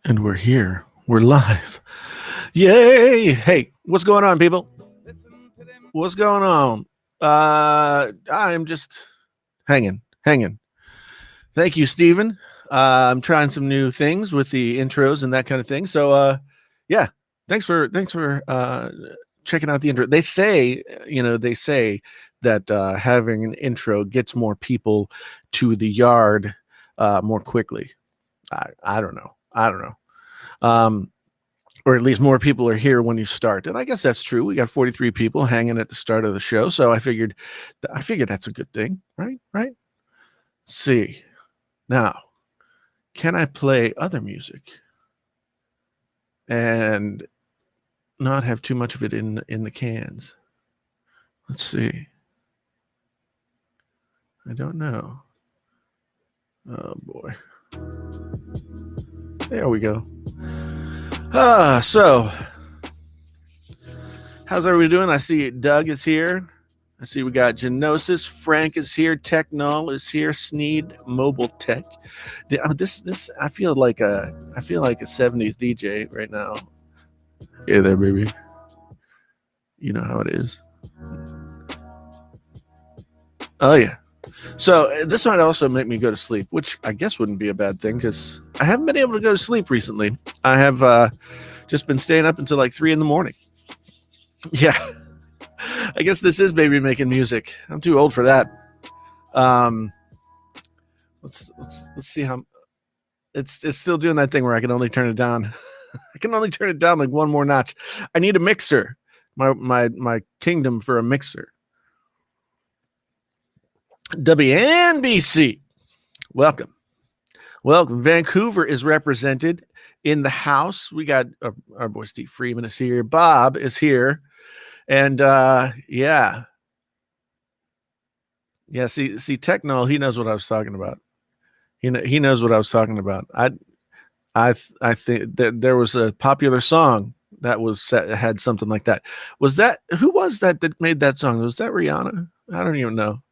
And we're here. We're live. Yay! Hey, what's going on, people? What's going on? I'm just hanging. Thank you, Steven. I'm trying some new things with the intros and that kind of thing. So, yeah, thanks for checking out the intro. They say that having an intro gets more people to the yard more quickly. I don't know. Or at least more people are here when you start. And I guess that's true. We got 43 people hanging at the start of the show. So I figured that's a good thing, right? Right. See, now, can I play other music and not have too much of it in the cans? Let's see. I don't know. Oh boy. There we go. So how's everybody doing? I see Doug is here. I see we got Genosis, Frank is here, Technol is here, Sneed Mobile Tech. This I feel like a 70s DJ right now. Hey there, baby. You know how it is. Oh yeah. So this might also make me go to sleep, which I guess wouldn't be a bad thing because I haven't been able to go to sleep recently. I have just been staying up until like 3 a.m. Yeah, I guess this is baby making music. I'm too old for that. Let's see how it's still doing that thing where I can only turn it down. I can only turn it down like one more notch. I need a mixer. My kingdom for a mixer. WNBC, welcome. Vancouver is represented in the house. We got our boy Steve Freeman is here. Bob is here, and yeah. See, Technol, he knows what I was talking about. He knows what I was talking about. I think that there was a popular song that had something like that. Who was that made that song? Was that Rihanna? I don't even know.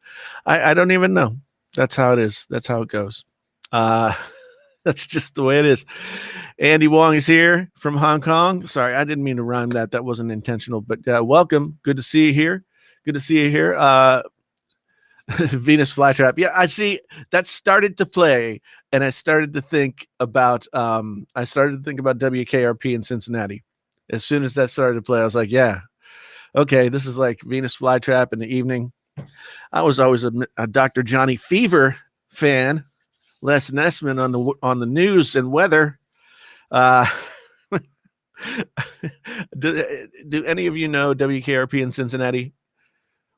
I don't even know. That's how it is. That's how it goes. That's just the way it is. Andy Wong is here from Hong Kong. Sorry, I didn't mean to rhyme that. That wasn't intentional, but welcome. Good to see you here. Venus Flytrap. Yeah, I see that started to play, and I started to think about WKRP in Cincinnati. As soon as that started to play, I was like, yeah, okay, this is like Venus Flytrap in the evening. I was always a Dr. Johnny Fever fan. Les Nessman on the news and weather. Do any of you know WKRP in Cincinnati?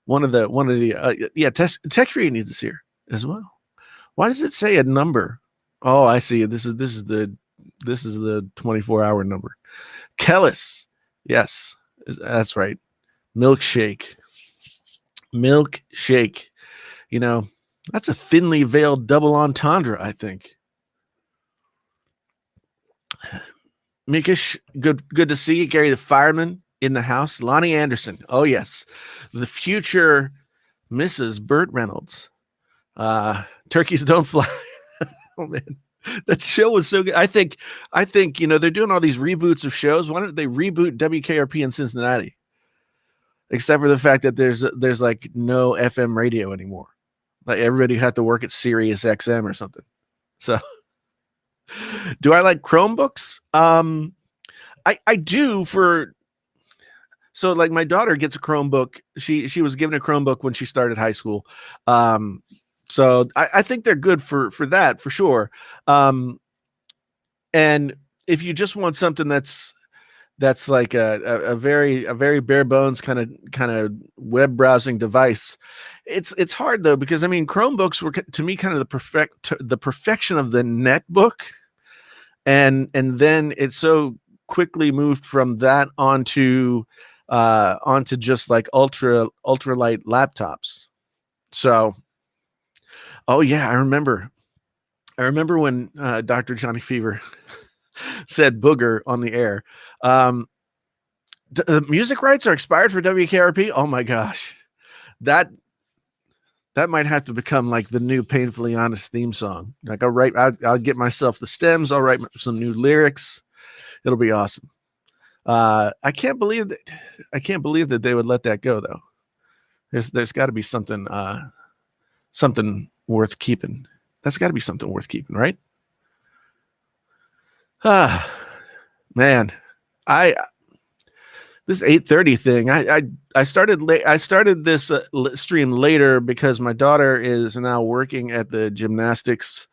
One of the Tech Free needs us here as well. Why does it say a number? Oh, I see. This is the 24-hour number. Kellis, yes, that's right. Milkshake. You know, that's a thinly veiled double entendre, I think. Mikish, good to see you. Gary the Fireman in the house. Lonnie Anderson. Oh, yes. The future Mrs. Burt Reynolds. Turkeys Don't Fly. Oh, man. That show was so good. I think, they're doing all these reboots of shows. Why don't they reboot WKRP in Cincinnati? Except for the fact that there's like no FM radio anymore. Like everybody had to work at Sirius XM or something. So do I like Chromebooks? I do so like my daughter gets a Chromebook. She was given a Chromebook when she started high school. So I think they're good for that for sure. And if you just want something that's like a very bare bones kind of web browsing device, it's hard though, because I mean Chromebooks were to me kind of the perfection of the netbook, and then it so quickly moved from that onto just like ultra light laptops. So oh yeah, I remember when Dr. Johnny Fever said booger on the air. The music rights are expired for WKRP. Oh my gosh, that That might have to become like the new Painfully Honest theme song. Like I'll get myself the stems. I'll write some new lyrics. It'll be awesome. I can't believe that they would let that go though. There's got to be something worth keeping. That's got to be something worth keeping, right? Man, this 8:30 thing. I started late. I started this stream later because my daughter is now working at the gymnastics.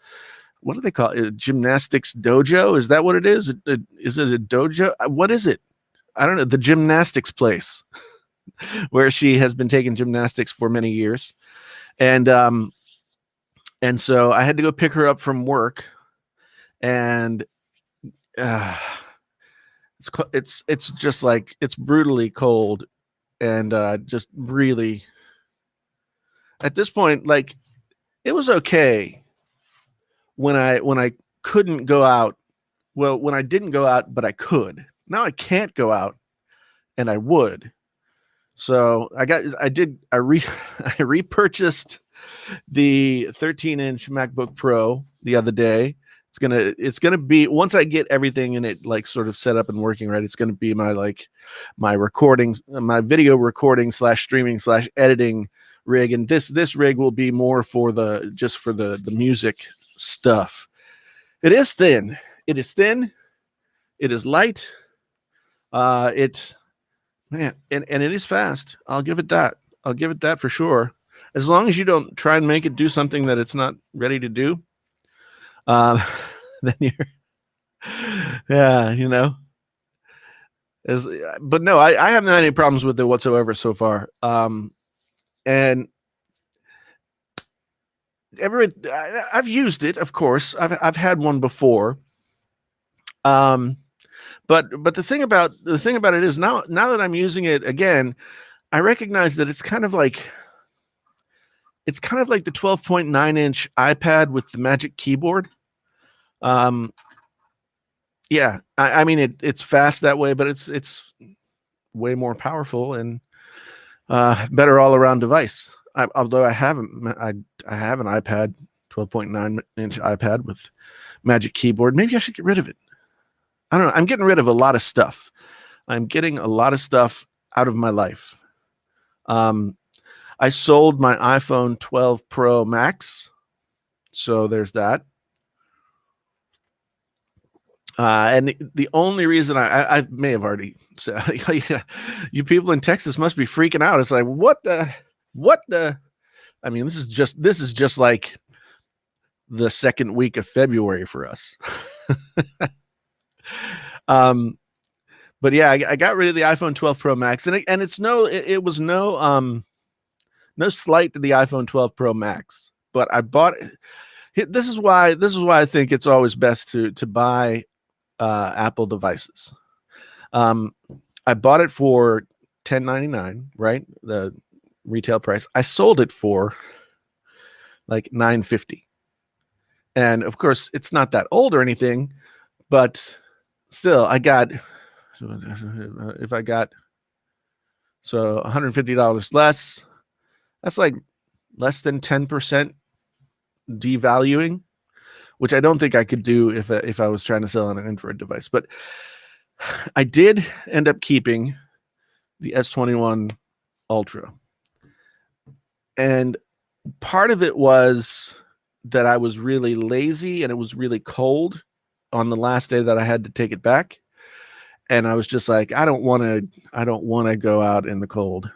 What do they call it? Gymnastics dojo? Is that what it is? Is it a dojo? What is it? I don't know. The gymnastics place where she has been taking gymnastics for many years, and so I had to go pick her up from work, and it's just like it's brutally cold, and just really at this point, like it was okay when I couldn't go out. Well, when I didn't go out, but I could. Now I can't go out, and I would. So I repurchased the 13-inch MacBook Pro the other day. It's gonna be, once I get everything in it like sort of set up and working right, it's gonna be my recordings, my video recording / streaming / editing rig, and this rig will be more for the music stuff. It is thin. It is light. Man, and it is fast. I'll give it that for sure. As long as you don't try and make it do something that it's not ready to do, then yeah, but no, I haven't had any problems with it whatsoever so far. And I've used it, of course. I've had one before. But the thing about it is now that I'm using it again, I recognize that it's kind of like the 12.9-inch iPad with the Magic Keyboard. Yeah, I mean it's fast that way, but it's way more powerful and better all around device. Although I have an iPad, 12.9-inch iPad with Magic Keyboard. Maybe I should get rid of it. I don't know. I'm getting rid of a lot of stuff. I'm getting a lot of stuff out of my life. I sold my iPhone 12 Pro Max, so there's that. And the only reason I may have already said, you people in Texas must be freaking out. It's like, what the? I mean, this is just like the second week of February for us. But yeah, I got rid of the iPhone 12 Pro Max, and it was no slight to the iPhone 12 Pro Max, but I bought it. This is why I think it's always best to buy Apple devices. I bought it for $10.99, right? The retail price. I sold it for like $9.50. And of course, it's not that old or anything, but still, if I got $150 less, that's like less than 10% devaluing, which I don't think I could do if I was trying to sell on an Android device. But I did end up keeping the S21 Ultra. And part of it was that I was really lazy and it was really cold on the last day that I had to take it back. And I was just like, I don't want to go out in the cold.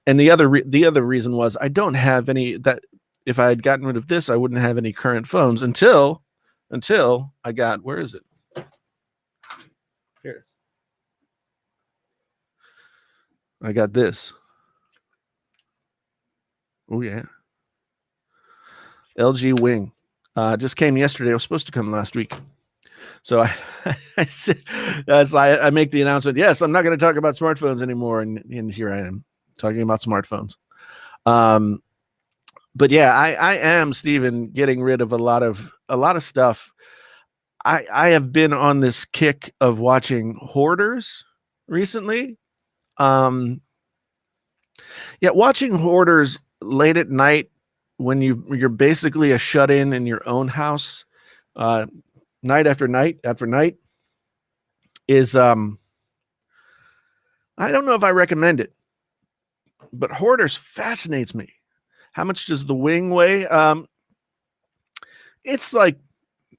And the other reason was I don't have any, that if I had gotten rid of this, I wouldn't have any current phones until I got, where is it? Here. I got this. Oh yeah. LG Wing. Just came yesterday. It was supposed to come last week. So I make the announcement. Yes, I'm not going to talk about smartphones anymore. And here I am talking about smartphones. But yeah, I am, Stephen, getting rid of a lot of stuff. I have been on this kick of watching Hoarders recently. Yeah, watching Hoarders late at night when you're basically a shut-in in your own house, night after night after night, is I don't know if I recommend it, but Hoarders fascinates me. How much does the wing weigh? It's like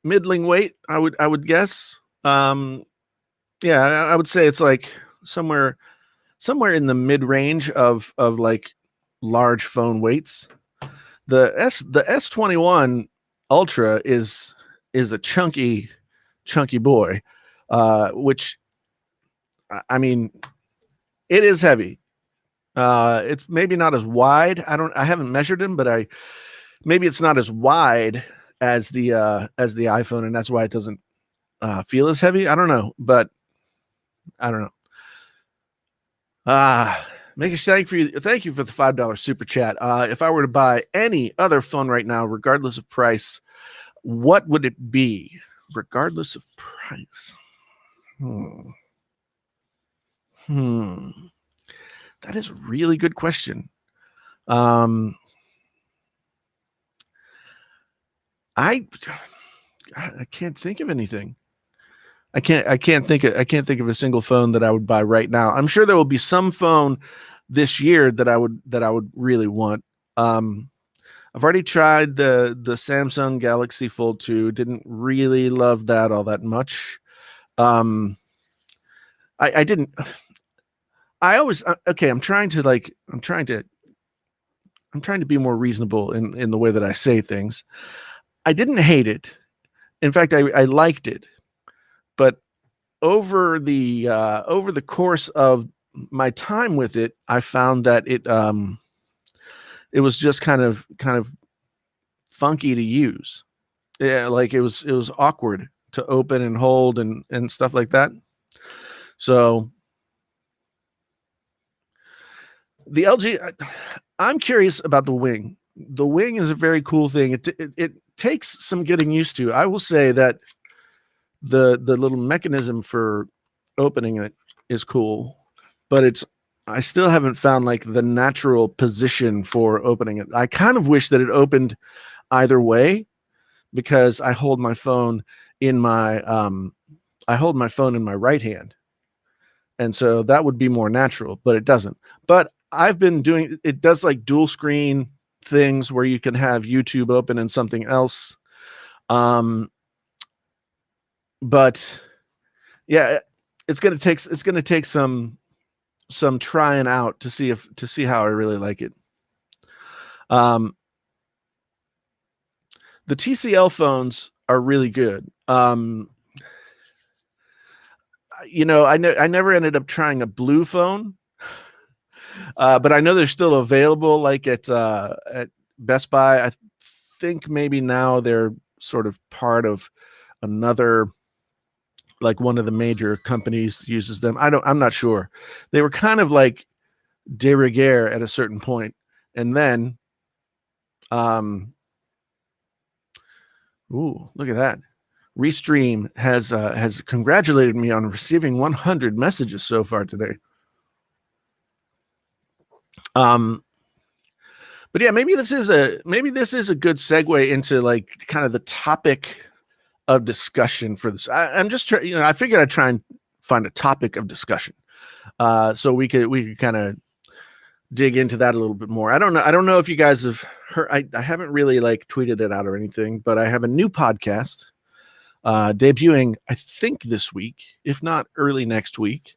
middling weight, I would guess. Yeah, I would say it's like somewhere in the mid range of like large phone weights. The S21 Ultra is a chunky boy, which I mean, it is heavy. It's maybe not as wide. I haven't measured him, but maybe it's not as wide as the iPhone, and that's why it doesn't feel as heavy. I don't know, but I don't know. Make a thank you for the $5 super chat. If I were to buy any other phone right now, regardless of price, what would it be? Regardless of price. That is a really good question. I can't think of anything. I can't think of a single phone that I would buy right now. I'm sure there will be some phone this year that I would really want. I've already tried the Samsung Galaxy Fold 2. Didn't really love that all that much. I didn't. I always okay. I'm trying to be more reasonable in the way that I say things. I didn't hate it. In fact, I liked it. But over the course of my time with it, I found that it was just kind of funky to use. Yeah, like it was awkward to open and hold and stuff like that. So the LG, I'm curious about the wing. The wing is a very cool thing. It takes some getting used to. I will say that the little mechanism for opening it is cool, but I still haven't found like the natural position for opening it. I kind of wish that it opened either way, because I hold my phone in my right hand, and so that would be more natural, but it doesn't. But I've been doing it. Does like dual screen things where you can have YouTube open and something else. But yeah, it's gonna take some trying out to see how I really like it. The TCL phones are really good. I never ended up trying a blue phone, but I know they're still available, like at Best Buy. I think maybe now they're sort of part of another, like one of the major companies uses them. I'm not sure. They were kind of like de rigueur at a certain point, and then, ooh, look at that. Restream has congratulated me on receiving 100 messages so far today. But yeah, maybe this is a good segue into like kind of the topic of discussion for this. I'm just trying, I figured I'd try and find a topic of discussion, so we could kind of dig into that a little bit more. I don't know if you guys have heard. I haven't really like tweeted it out or anything, but I have a new podcast debuting, I think this week, if not early next week.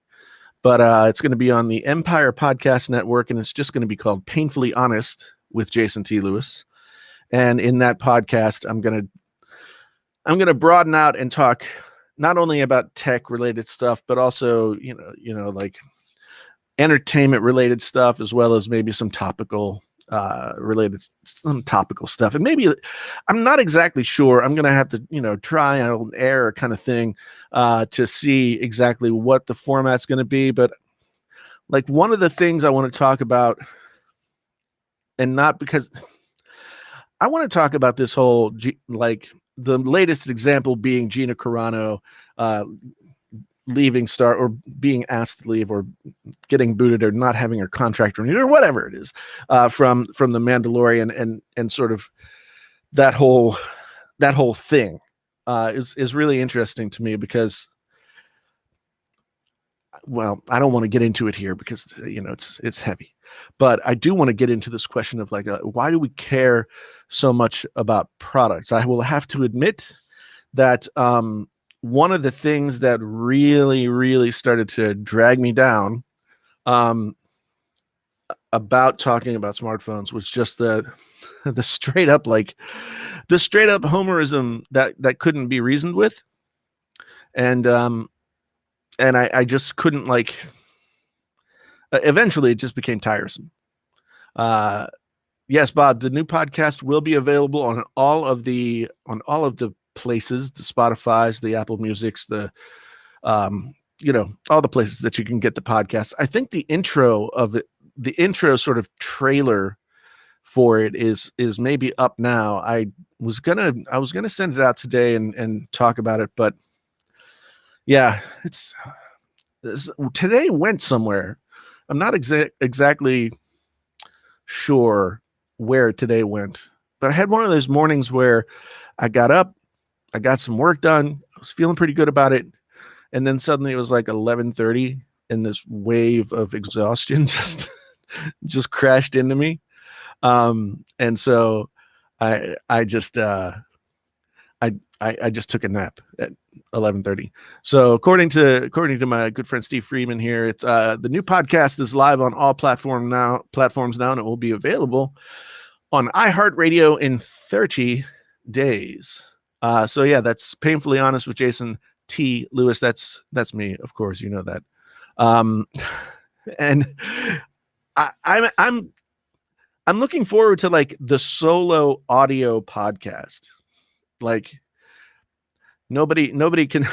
But it's going to be on the Empire Podcast Network, and it's just going to be called Painfully Honest with Jason T. Lewis. And in that podcast, I'm going to broaden out and talk not only about tech related stuff, but also, like entertainment related stuff, as well as maybe some topical stuff. And maybe, I'm not exactly sure. I'm going to have to, try and error kind of thing to see exactly what the format's going to be. But like one of the things I want to talk about, and not because I want to talk about this whole, like the latest example being Gina Carano leaving Star or being asked to leave or getting booted or not having her contract renewed or whatever it is from the Mandalorian and sort of that whole thing is really interesting to me because, well, I don't want to get into it here because it's heavy, but I do want to get into this question of like why do we care so much about products? I will have to admit that one of the things that really started to drag me down about talking about smartphones was just the straight up homerism that couldn't be reasoned with, and I just couldn't eventually it just became tiresome. Yes, Bob, the new podcast will be available on all of the places, the Spotify's, the Apple Music's, the all the places that you can get the podcast. I think the intro sort of trailer for it is maybe up now. I was gonna send it out today and talk about it, but yeah, today went somewhere. I'm not exactly sure where today went, but I had one of those mornings where I got up, I got some work done, I was feeling pretty good about it, and then suddenly it was like 11:30 and this wave of exhaustion just crashed into me. And so I just took a nap at 11:30. So according to my good friend Steve Freeman here, it's the new podcast is live on all platforms now, and it will be available on iHeartRadio in 30 days. So yeah, that's Painfully Honest with Jason T. Lewis. That's me, of course, you know that. And I'm looking forward to like the solo audio podcast. Like nobody can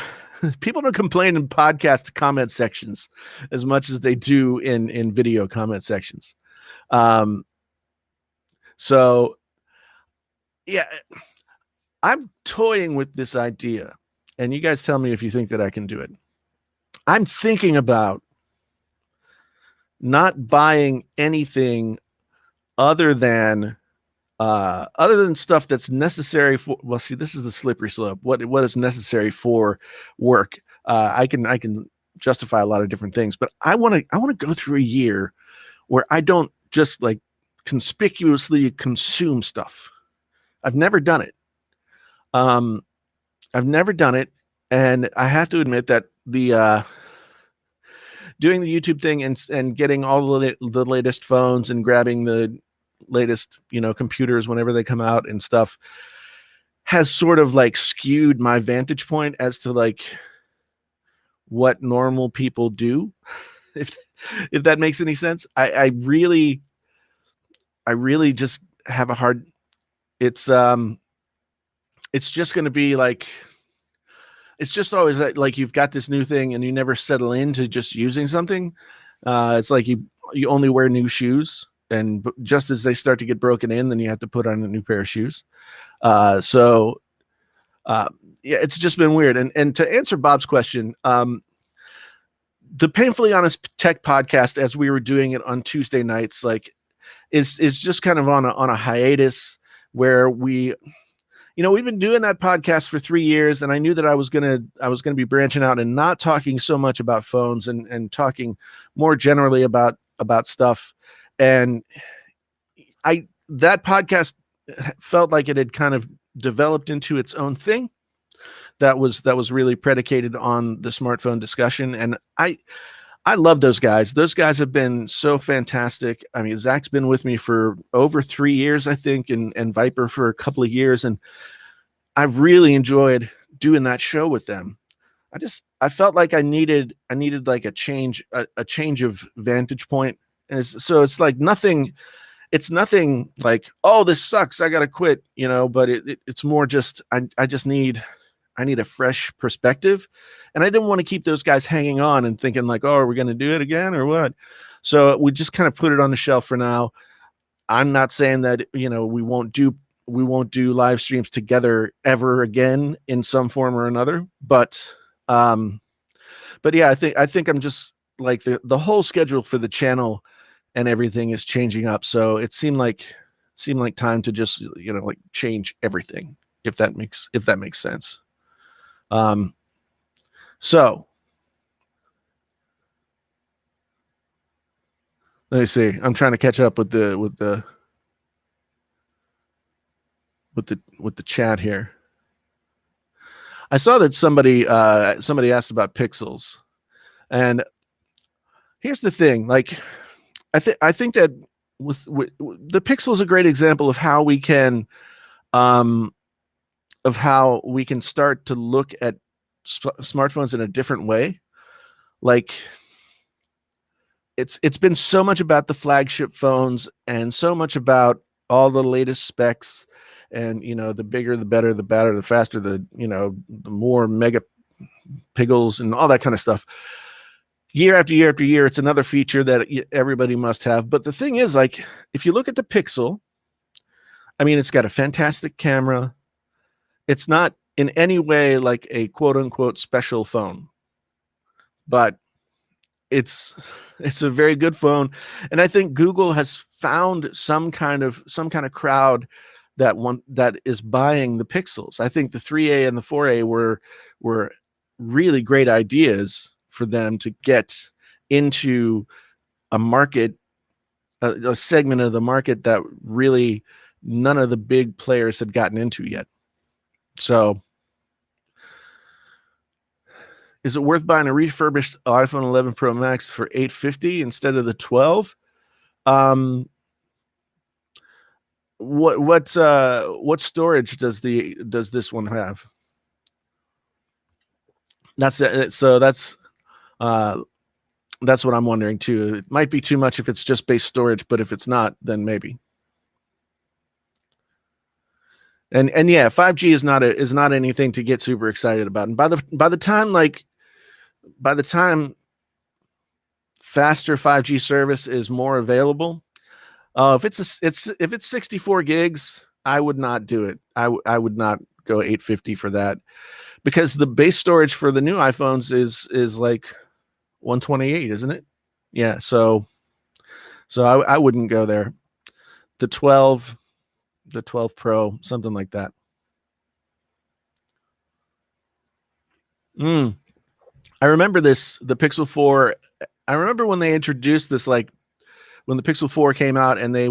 people don't complain in podcast comment sections as much as they do in video comment sections. So yeah, I'm toying with this idea, and you guys tell me if you think that I can do it. I'm thinking about not buying anything other than stuff that's necessary for, well, see, this is the slippery slope. What is necessary for work? I can justify a lot of different things, but I want to go through a year where I don't just like conspicuously consume stuff. I've never done it. And I have to admit that the doing the YouTube thing and getting all the latest phones and grabbing the latest computers whenever they come out and stuff has sort of like skewed my vantage point as to like what normal people do, if that makes any sense. I really just have a hard, it's just going to be like, it's just always that like you've got this new thing and you never settle into just using something. It's like you only wear new shoes, and just as they start to get broken in, then you have to put on a new pair of shoes. Yeah, it's just been weird. And to answer Bob's question, the Painfully Honest Tech podcast, as we were doing it on Tuesday nights, like is just kind of on a hiatus where we've been doing that podcast for 3 years, and I knew that I was gonna be branching out and not talking so much about phones and talking more generally about stuff. And that podcast felt like it had kind of developed into its own thing that was really predicated on the smartphone discussion. And I love those guys. Those guys have been so fantastic. I mean, Zach's been with me for over 3 years, I think, and Viper for a couple of years. And I've really enjoyed doing that show with them. I felt like I needed like a change of vantage point. And so it's like nothing like, oh, this sucks, I got to quit, but it's more just, I just need a fresh perspective. And I didn't want to keep those guys hanging on and thinking like, oh, are we going to do it again or what? So we just kind of put it on the shelf for now. I'm not saying that, we won't do live streams together ever again in some form or another, but but yeah, I think I'm just like the whole schedule for the channel and everything is changing up. So it seemed like time to just, like change everything, if that makes sense. Um, so let me see. I'm trying to catch up with the chat here. I saw that somebody asked about pixels, and here's the thing. Like, I think that with the pixel is a great example of how we can start to look at smartphones in a different way. Like, it's been so much about the flagship phones and so much about all the latest specs, and the bigger the better, the better, the faster, the more megapixels and all that kind of stuff. Year after year after year, it's another feature that everybody must have. But the thing is, like, if you look at the Pixel, I mean, it's got a fantastic camera. It's not in any way like a quote unquote special phone, but it's a very good phone. And I think Google has found some kind of crowd that is buying the Pixels. I think the 3A and the 4A were really great ideas for them to get into a market, a segment of the market that really none of the big players had gotten into yet. So, is it worth buying a refurbished iPhone 11 Pro Max for $850 instead of the 12? What storage does this one have? That's it. So that's what I'm wondering too. It might be too much if it's just base storage, but if it's not, then maybe. And yeah, 5G is not anything to get super excited about. And by the time faster 5G service is more available, if it's 64 gigs, I would not do it. I would not go $850 for that, because the base storage for the new iPhones is like 128, isn't it? Yeah, so I wouldn't go there. The 12 Pro, something like that. I remember the Pixel 4. I remember when they introduced this, like when the Pixel 4 came out, and they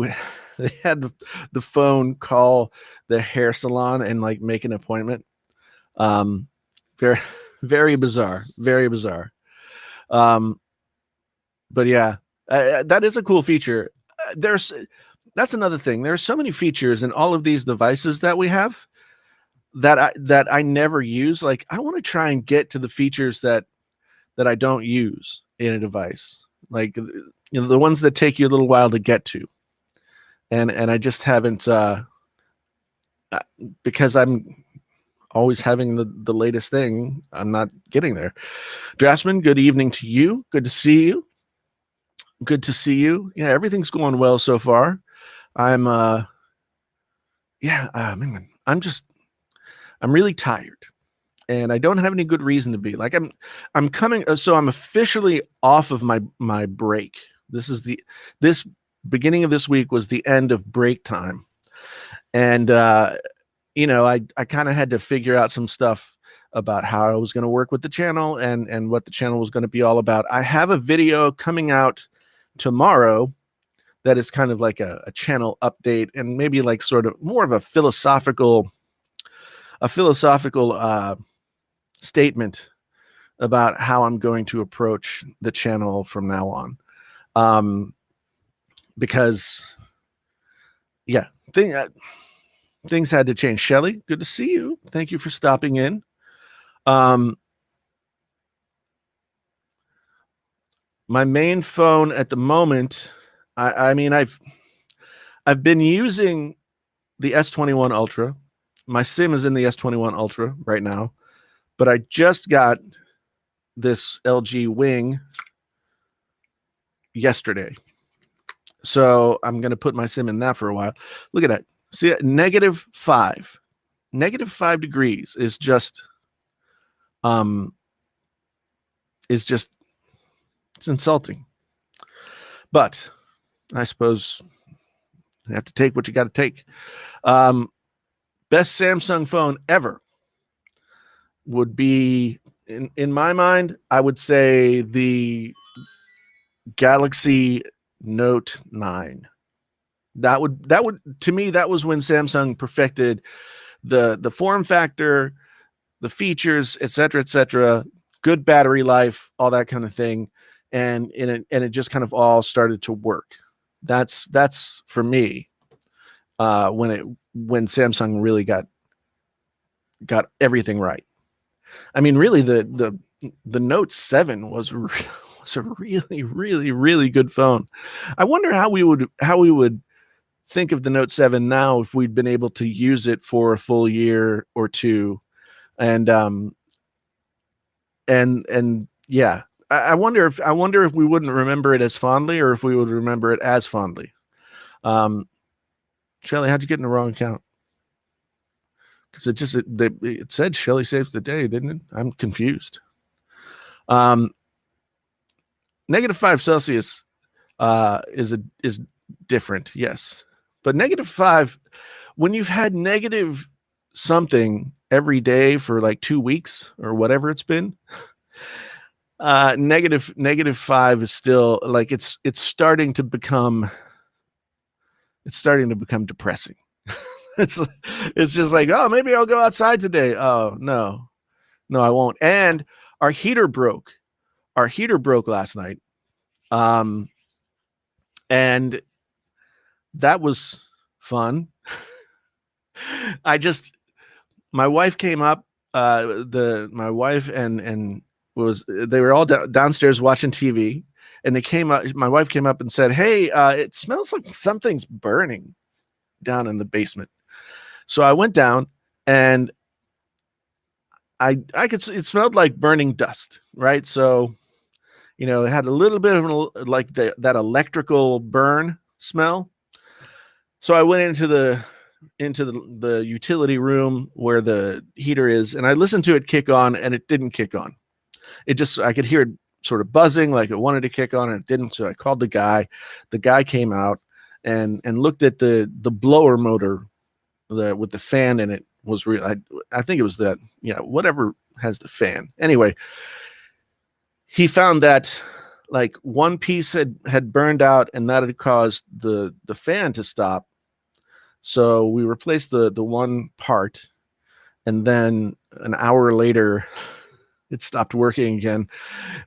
had the phone call the hair salon and like make an appointment. Very, very bizarre, very bizarre. But yeah, that is a cool feature. That's another thing. There are so many features in all of these devices that we have that I never use. Like, I want to try and get to the features that I don't use in a device, like the ones that take you a little while to get to, and I just haven't, because I'm always having the latest thing. I'm not getting there. Draftsman, good evening to you. Good to see you. Good to see you. Yeah, everything's going well so far. I'm man, I'm really tired, and I don't have any good reason to be. Like, I'm coming, so I'm officially off of my break. This beginning of this week was the end of break time, and I kind of had to figure out some stuff about how I was going to work with the channel and what the channel was going to be all about. I have a video coming out tomorrow that is kind of like a channel update, and maybe like sort of more of a philosophical statement about how I'm going to approach the channel from now on. Because yeah, things had to change. Shelly, good to see you. Thank you for stopping in. My main phone at the moment, I mean, I've been using the S21 Ultra. My SIM is in the S21 Ultra right now, but I just got this LG Wing yesterday, so I'm going to put my SIM in that for a while. Look at that. See, -5 degrees is just is just, it's insulting. But I suppose you have to take what you got to take. Best Samsung phone ever would be, in my mind, I would say the Galaxy Note 9. That would to me, that was when Samsung perfected the form factor, the features, etc., good battery life, all that kind of thing, and it just kind of all started to work. That's for me when Samsung really got everything right. I mean, really, the Note 7 was a really, really, really good phone. I wonder how we would think of the Note 7 now if we'd been able to use it for a full year or two. And yeah, I wonder if we wouldn't remember it as fondly, or if we would remember it as fondly. Shelly, how'd you get in the wrong account? Because it said Shelly saves the day, didn't it? I'm confused. -5 Celsius is different, yes, but -5, when you've had negative something every day for like 2 weeks or whatever it's been, -5 is still like, it's starting to become depressing. It's just like, oh, maybe I'll go outside today. Oh, no, I won't. And our heater broke last night. And that was fun. My wife came up, my wife and they were all downstairs watching TV, and my wife came up and said, "Hey, it smells like something's burning down in the basement." So I went down, and I could see it smelled like burning dust, right? So, it had a little bit of like that electrical burn smell. So I went into the utility room where the heater is, and I listened to it kick on, and it didn't kick on. I could hear it sort of buzzing like it wanted to kick on, and it didn't. So I called the guy. The guy came out and looked at the blower motor with the fan in it. Was real. I think it was that, whatever has the fan. Anyway, he found that like one piece had burned out, and that had caused the fan to stop. So we replaced the one part, and then an hour later, it stopped working again.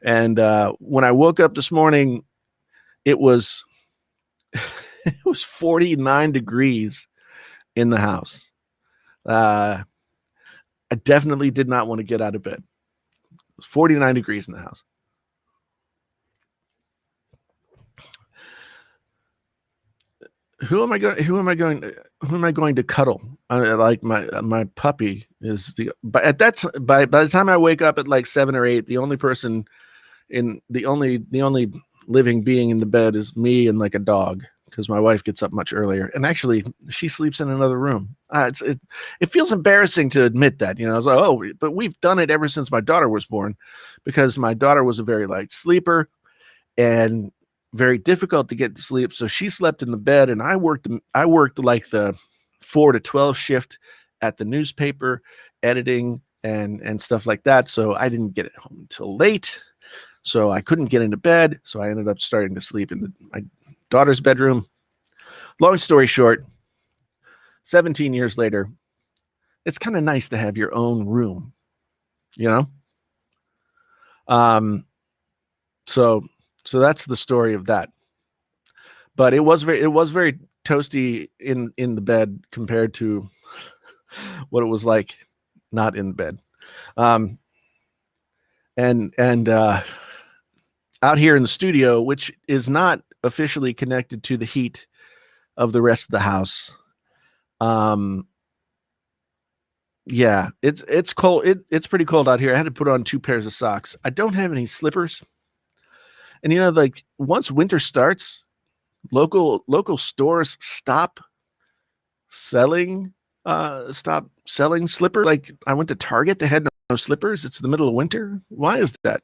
And when I woke up this morning, it was 49 degrees in the house. I definitely did not want to get out of bed. It was 49 degrees in the house. Who am I going to cuddle? Like my puppy is by the time I wake up at like 7 or 8, the only person the only living being in the bed is me and like a dog, because my wife gets up much earlier, and actually she sleeps in another room. It feels embarrassing to admit that, I was like, oh, but we've done it ever since my daughter was born, because my daughter was a very light sleeper and very difficult to get to sleep. So she slept in the bed, and I worked like the 4 to 12 shift at the newspaper, editing and stuff like that. So I didn't get it home until late. So I couldn't get into bed. So I ended up starting to sleep in my daughter's bedroom. Long story short, 17 years later, it's kind of nice to have your own room, So that's the story of that. But it was very toasty in the bed compared to what it was like not in bed. And out here in the studio, which is not officially connected to the heat of the rest of the house. Yeah, it's cold. It's pretty cold out here. I had to put on 2 pairs of socks. I don't have any slippers. And like once winter starts, local stores stop selling slippers. Like I went to Target, they had no slippers. It's the middle of winter. Why is that?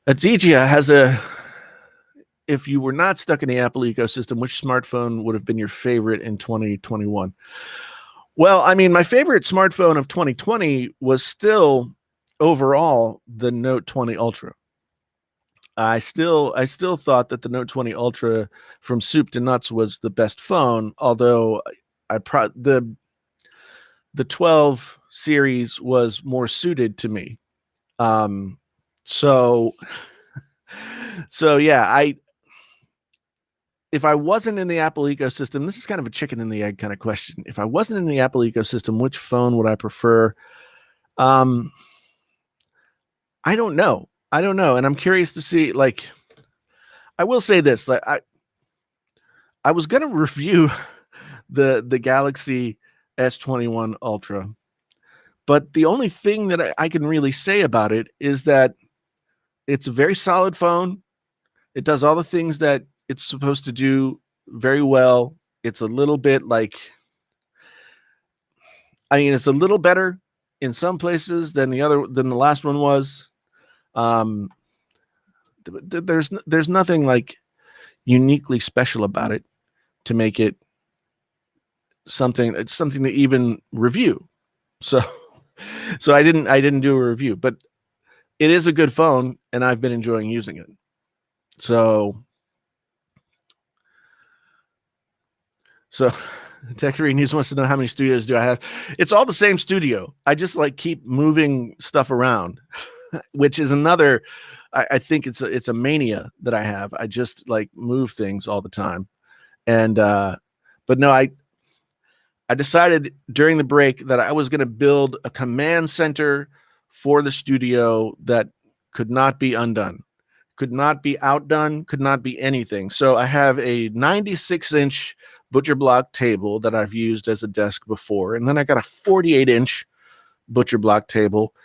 Aditya has a. If you were not stuck in the Apple ecosystem, which smartphone would have been your favorite in 2021? Well, I mean, my favorite smartphone of 2020 was still overall the Note 20 Ultra. I still thought that the Note 20 Ultra from soup to nuts was the best phone, although the 12 series was more suited to me. Um so so yeah, if I wasn't in the Apple ecosystem, this is kind of a chicken and the egg kind of question. If I wasn't in the Apple ecosystem, which phone would I prefer? Um, I don't know. I don't know. And I'm curious to see, like, I will say this, like, I was going to review the Galaxy S21 Ultra, but the only thing that I can really say about it is that it's a very solid phone. It does all the things that it's supposed to do very well. It's a little bit like, I mean, it's a little better in some places than the last one was. Um, there's nothing like uniquely special about it to make it something. It's something to even review. So so I didn't do a review, but it is a good phone, and I've been enjoying using it. So Techree News wants to know how many studios do I have. It's all the same studio. I just like keep moving stuff around, which is another. I think it's a mania that I have. I just like move things all the time, and but no, I decided during the break that I was going to build a command center for the studio that could not be undone, could not be outdone, could not be anything. So I have a 96-inch butcher block table that I've used as a desk before, and then I got a 48-inch butcher block table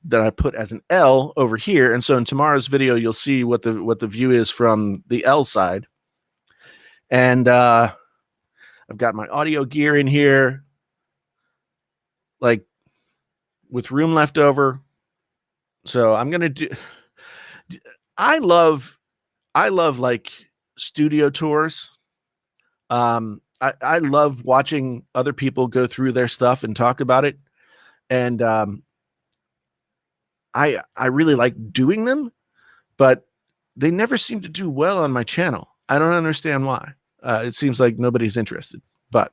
that I put as an L over here. And so in tomorrow's video, you'll see what the view is from the L side. And I've got my audio gear in here, like with room left over. So I'm gonna do. I love like studio tours. I love watching other people go through their stuff and talk about it, and I really like doing them, but they never seem to do well on my channel. I don't understand why. It seems like nobody's interested, but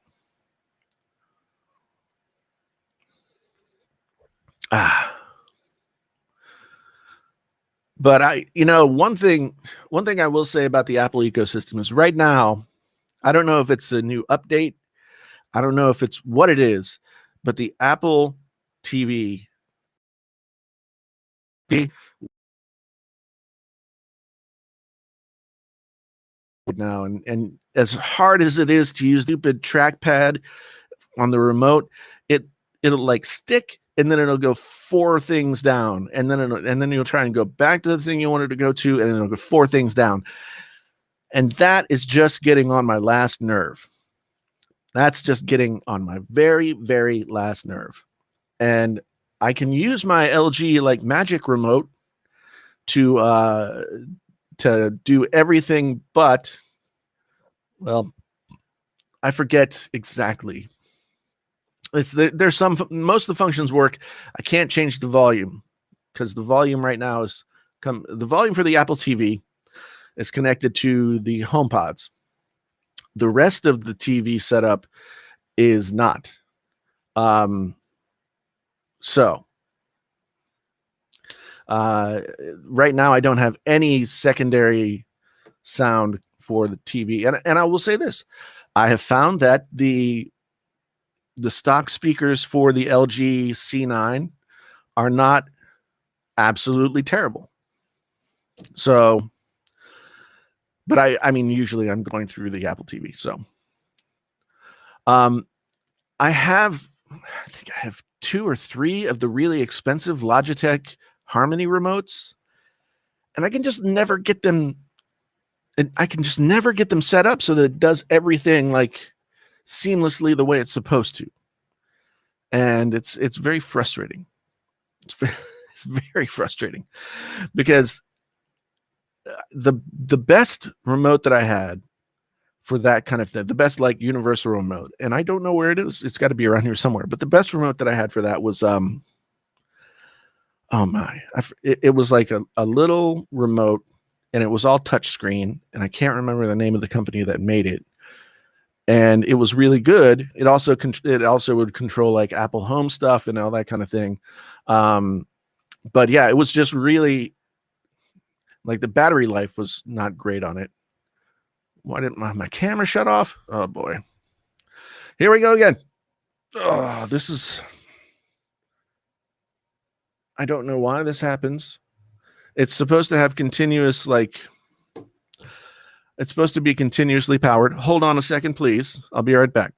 but one thing I will say about the Apple ecosystem is right now, I don't know if it's a new update. I don't know if it's what it is, but the Apple TV now, and as hard as it is to use stupid trackpad on the remote, it'll like stick, and then it'll go 4 things down, and then you'll try and go back to the thing you wanted to go to, and it'll go 4 things down. And that is just getting on my last nerve. That's just getting on my very, very last nerve. And I can use my LG like magic remote to do everything, but, well, I forget exactly. There's most of the functions work. I can't change the volume because the volume right now is the volume for the Apple TV is connected to the HomePods. The rest of the TV setup is not. So right now I don't have any secondary sound for the TV, and I will say this: I have found that the stock speakers for the LG C9 are not absolutely terrible. So, but I mean, usually I'm going through the Apple TV. So, I think I have 2 or 3 of the really expensive Logitech Harmony remotes, and I can just never get them. And I can just never get them set up so that it does everything like seamlessly the way it's supposed to. And it's very frustrating. It's very frustrating because the best remote that I had for that kind of thing, the best like universal remote, and I don't know where it is. It's got to be around here somewhere. But the best remote that I had for that was oh my, it was like a little remote, and it was all touch screen, and I can't remember the name of the company that made it. And it was really good. It also would control like Apple Home stuff and all that kind of thing. But yeah, it was just really like the battery life was not great on it. Why didn't my camera shut off? Oh boy. Here we go again. Oh, I don't know why this happens. It's supposed to have continuous, like, it's supposed to be continuously powered. Hold on a second, please. I'll be right back.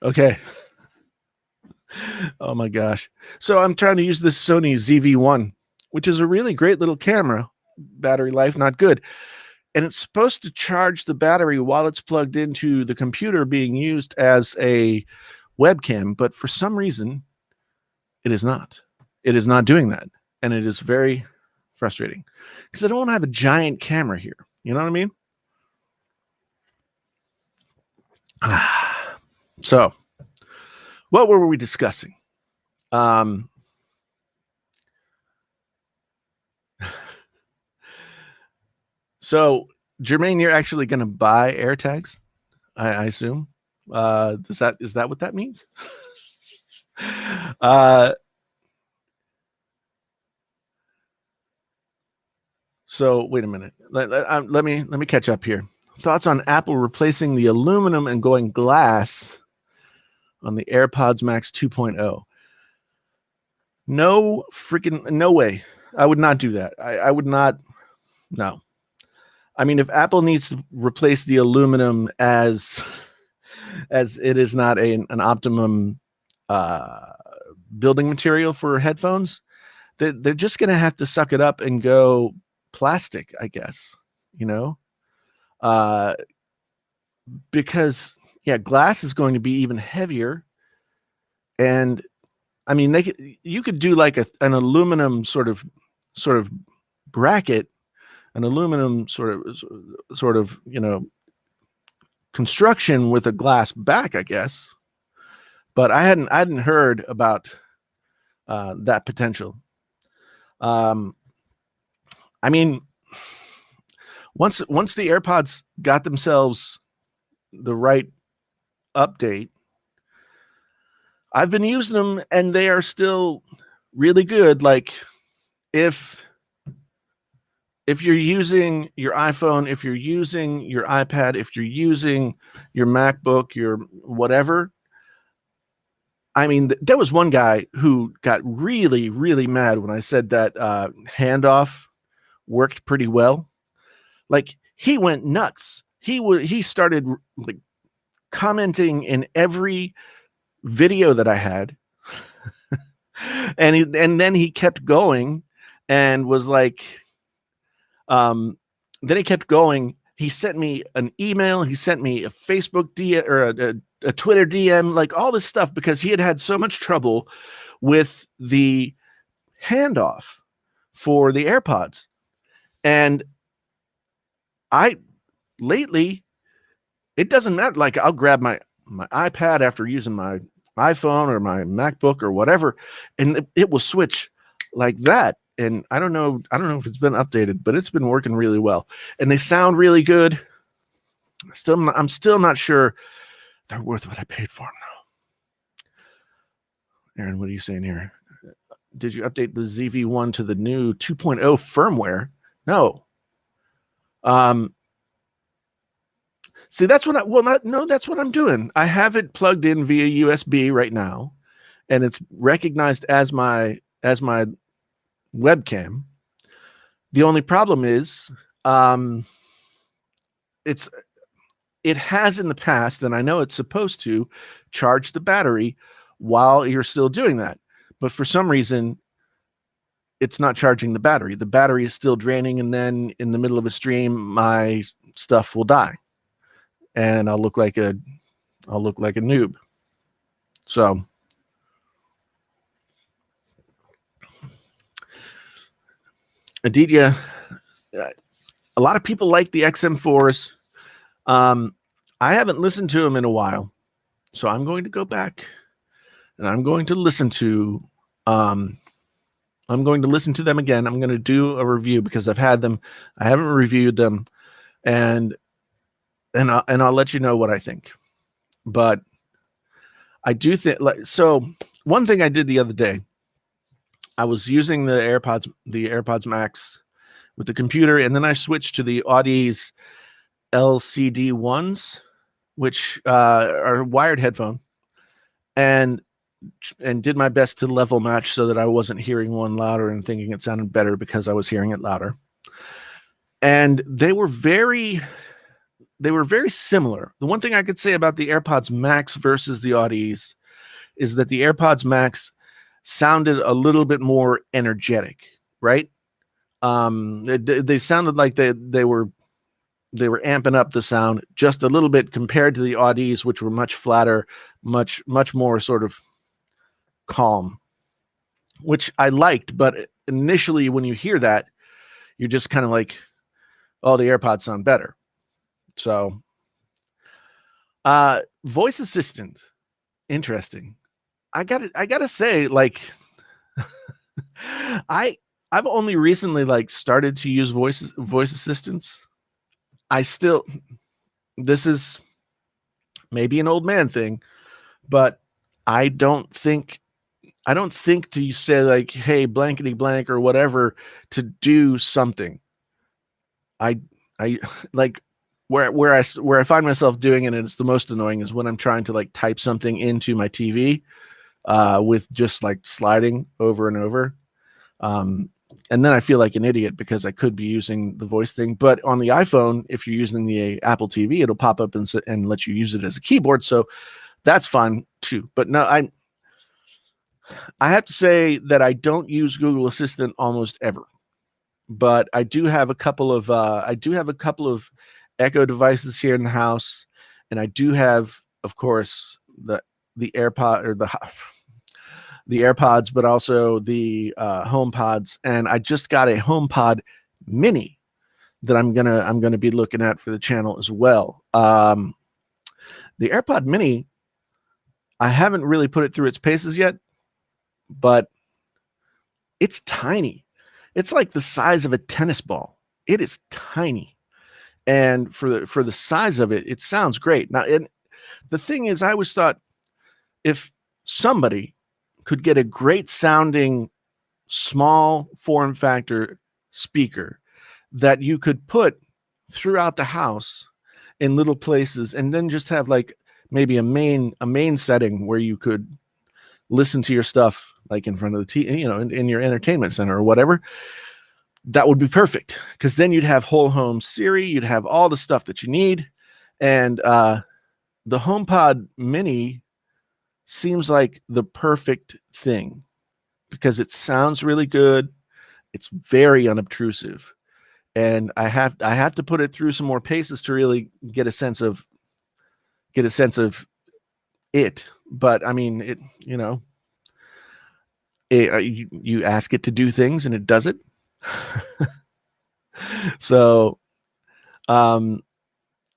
Okay. Oh my gosh. So I'm trying to use this Sony ZV-1, which is a really great little camera. Battery life, not good. And it's supposed to charge the battery while it's plugged into the computer being used as a webcam. But for some reason, it is not. It is not doing that. And it is very frustrating because I don't want to have a giant camera here. You know what I mean? So, what were we discussing? So, Jermaine, you're actually going to buy AirTags, I assume. Is that what that means? So wait a minute. Let me catch up here. Thoughts on Apple replacing the aluminum and going glass on the AirPods Max 2.0? No way. I would not do that. I would not. No. I mean, if Apple needs to replace the aluminum as it is not an optimum building material for headphones, they're just going to have to suck it up and go plastic, I guess, because glass is going to be even heavier. And I mean, you could do like an aluminum sort of bracket, an aluminum sort of construction with a glass back, I guess. But I hadn't heard about that potential. I mean, once the AirPods got themselves the right update, I've been using them and they are still really good. Like if if you're using your iPhone, if you're using your iPad, if you're using your MacBook, your whatever, I mean, there was one guy who got really, really mad when I said that handoff worked pretty well. Like, he went nuts. He started like commenting in every video that I had, and then he kept going and was like, then he kept going. He sent me an email. He sent me a Facebook DM or a Twitter DM, like all this stuff, because he had so much trouble with the handoff for the AirPods. And lately, it doesn't matter. Like, I'll grab my iPad after using my iPhone or my MacBook or whatever, and it will switch like that. And I don't know if it's been updated, but it's been working really well. And they sound really good. I'm still not sure they're worth what I paid for them now. Aaron, what are you saying here? Did you update the ZV1 to the new 2.0 firmware? No. See, that's what that's what I'm doing. I have it plugged in via USB right now, and it's recognized as my webcam. The only problem is it has in the past, and I know it's supposed to charge the battery while you're still doing that, but for some reason it's not charging the battery. The battery is still draining, and then in the middle of a stream my stuff will die and I'll look like a noob. So Aditya, a lot of people like the XM4s. I haven't listened to them in a while, so I'm going to go back and I'm going to listen to them again. I'm going to do a review because I've had them. I haven't reviewed them, and I'll let you know what I think. But I do think, so one thing I did the other day, I was using the AirPods Max with the computer, and then I switched to the Audi's LCD ones, which are wired headphone, and did my best to level match so that I wasn't hearing one louder and thinking it sounded better because I was hearing it louder. And they were very similar. The one thing I could say about the AirPods Max versus the Audis is that the AirPods Max sounded a little bit more energetic, right? They sounded like they were amping up the sound just a little bit compared to the Audis, which were much flatter, much more sort of calm, which I liked. But initially, when you hear that, you're just kind of like, oh, the AirPods sound better. So, voice assistant, interesting. I gotta say, like, I've only recently like started to use voice assistants. This is maybe an old man thing, but I don't think to say like, hey, blankety blank or whatever to do something. I like where I find myself doing it, and it's the most annoying, is when I'm trying to like type something into my TV with just like sliding over and over. And then I feel like an idiot because I could be using the voice thing. But on the iPhone, if you're using the Apple TV, it'll pop up and let you use it as a keyboard. So that's fine too. But no, I have to say that I don't use Google Assistant almost ever. But I do have a couple of Echo devices here in the house, and I do have, of course, the AirPod or the AirPods, but also the HomePods, and I just got a HomePod Mini that I'm gonna be looking at for the channel as well. The AirPod Mini, I haven't really put it through its paces yet, but it's tiny. It's like the size of a tennis ball. It is tiny, and for the size of it, it sounds great. Now, the thing is, I always thought if somebody could get a great sounding small form factor speaker that you could put throughout the house in little places, and then just have like maybe a main setting where you could listen to your stuff like in front of the TV, in your entertainment center or whatever. That would be perfect, because then you'd have whole home Siri, you'd have all the stuff that you need. And the HomePod Mini seems like the perfect thing because it sounds really good. It's very unobtrusive, and I have to put it through some more paces to really get a sense of it. But I mean, you ask it to do things and it does it. So,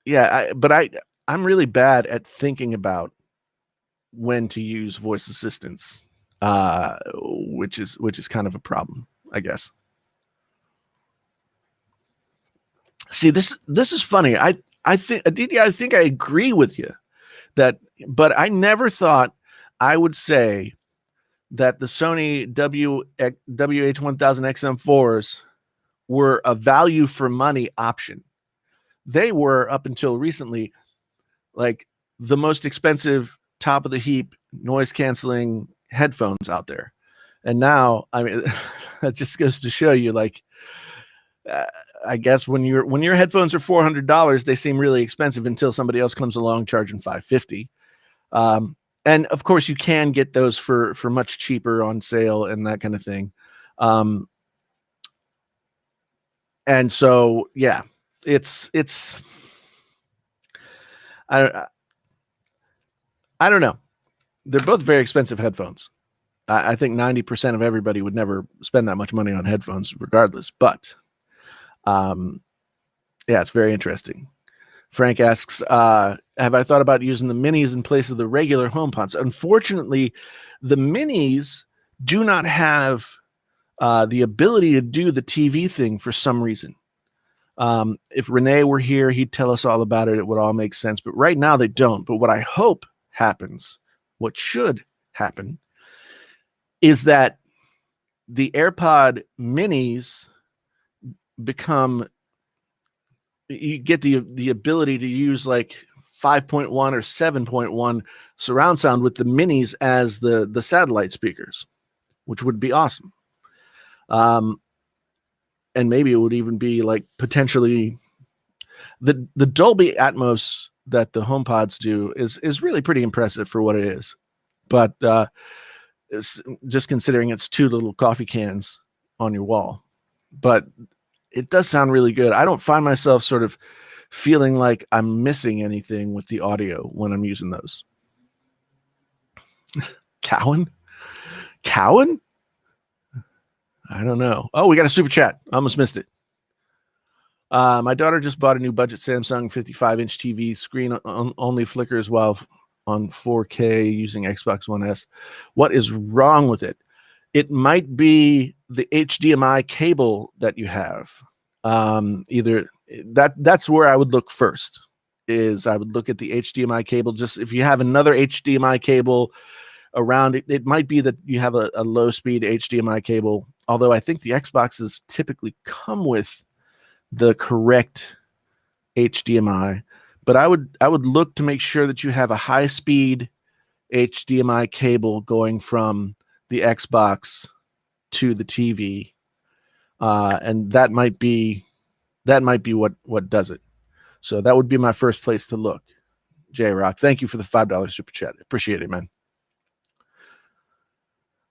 yeah, I'm really bad at thinking about when to use voice assistants, which is kind of a problem, I guess. See, this is funny. I think I agree with you but I never thought I would say that the Sony WH-1000XM4s were a value for money option. They were, up until recently, like the most expensive, top of the heap noise canceling headphones out there. And now, I mean, that just goes to show you, like, I guess when your headphones are $400, they seem really expensive until somebody else comes along charging $550. And of course, you can get those for much cheaper on sale and that kind of thing. And so, yeah, it's I don't know. They're both very expensive headphones. I think 90% of everybody would never spend that much money on headphones regardless. But yeah, it's very interesting. Frank asks, have I thought about using the minis in place of the regular HomePods? Unfortunately, the minis do not have the ability to do the TV thing for some reason. If Renee were here, he'd tell us all about it. It would all make sense. But right now they don't. But what I hope happens, what should happen, is that the AirPod minis become, you get the ability to use like 5.1 or 7.1 surround sound with the minis as the satellite speakers, which would be awesome. And maybe it would even be like potentially the Dolby Atmos that the HomePods do is really pretty impressive for what it is. But it's just considering it's two little coffee cans on your wall. But it does sound really good. I don't find myself sort of feeling like I'm missing anything with the audio when I'm using those. Cowan? I don't know. Oh, we got a super chat. I almost missed it. My daughter just bought a new budget Samsung 55-inch TV. Screen only flickers while on 4K using Xbox One S. What is wrong with it? It might be the HDMI cable that you have. Either that's where I would look first. I would look at the HDMI cable. Just if you have another HDMI cable around it, it might be that you have a low speed HDMI cable. Although I think the Xboxes typically come with the correct HDMI, but I would look to make sure that you have a high speed HDMI cable going from the Xbox to the TV, and that might be what does it. So that would be my first place to look. J-Rock, thank you for the $5 super chat. Appreciate it, man.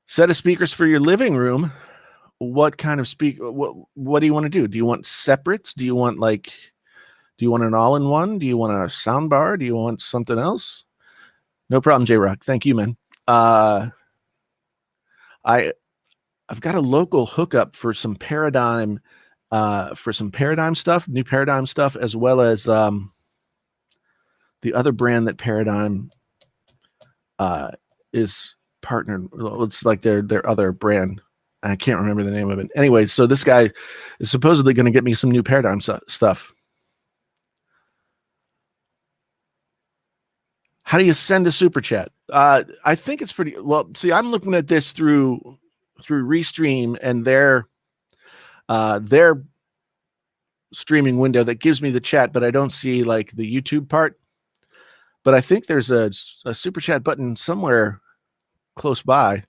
Set of speakers for your living room. What kind of speaker? What do you want to do? Do you want separates? Do you want an all-in-one? Do you want a sound bar? Do you want something else? No problem, J-Rock. Thank you, man. I've got a local hookup for some Paradigm, stuff, new Paradigm stuff, as well as the other brand that Paradigm is partnered. It's like their other brand. I can't remember the name of it. Anyway, so this guy is supposedly going to get me some new Paradigm stuff. How do you send a super chat? I think it's pretty well. See, I'm looking at this through Restream and their streaming window that gives me the chat, but I don't see like the YouTube part. But I think there's a super chat button somewhere close by.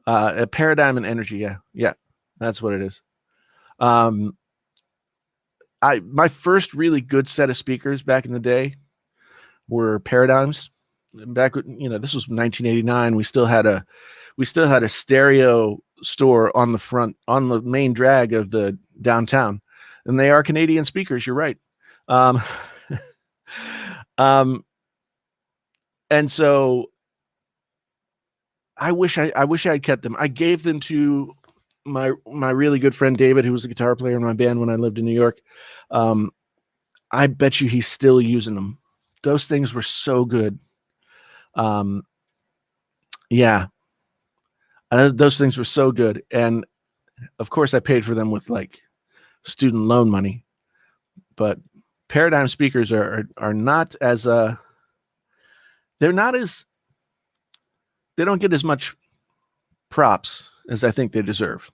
A Paradigm and Energy. Yeah, that's what it is. My first really good set of speakers back in the day were Paradigms. Back, this was 1989. We still had a stereo store on the main drag of the downtown, and they are Canadian speakers. You're right. And so I wish I had kept them. I gave them to my really good friend David, who was a guitar player in my band when I lived in New York. I bet you he's still using them. Those things were so good. Yeah. Those things were so good. And of course I paid for them with like student loan money, but Paradigm speakers are not as they don't get as much props as I think they deserve.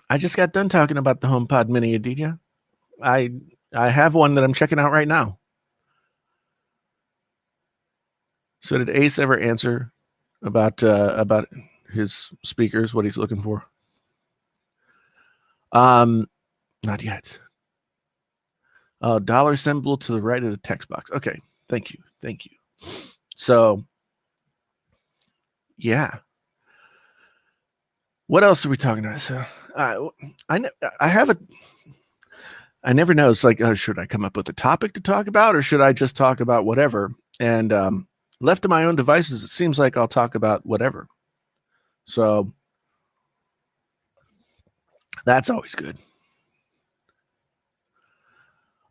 I just got done talking about the HomePod Mini, Aditya. I have one that I'm checking out right now. So did Ace ever answer about his speakers, what he's looking for? Not yet. Dollar symbol to the right of the text box. Okay, thank you. So, yeah. What else are we talking about? So, I never know. It's like, should I come up with a topic to talk about, or should I just talk about whatever? And left to my own devices, it seems like I'll talk about whatever. So that's always good.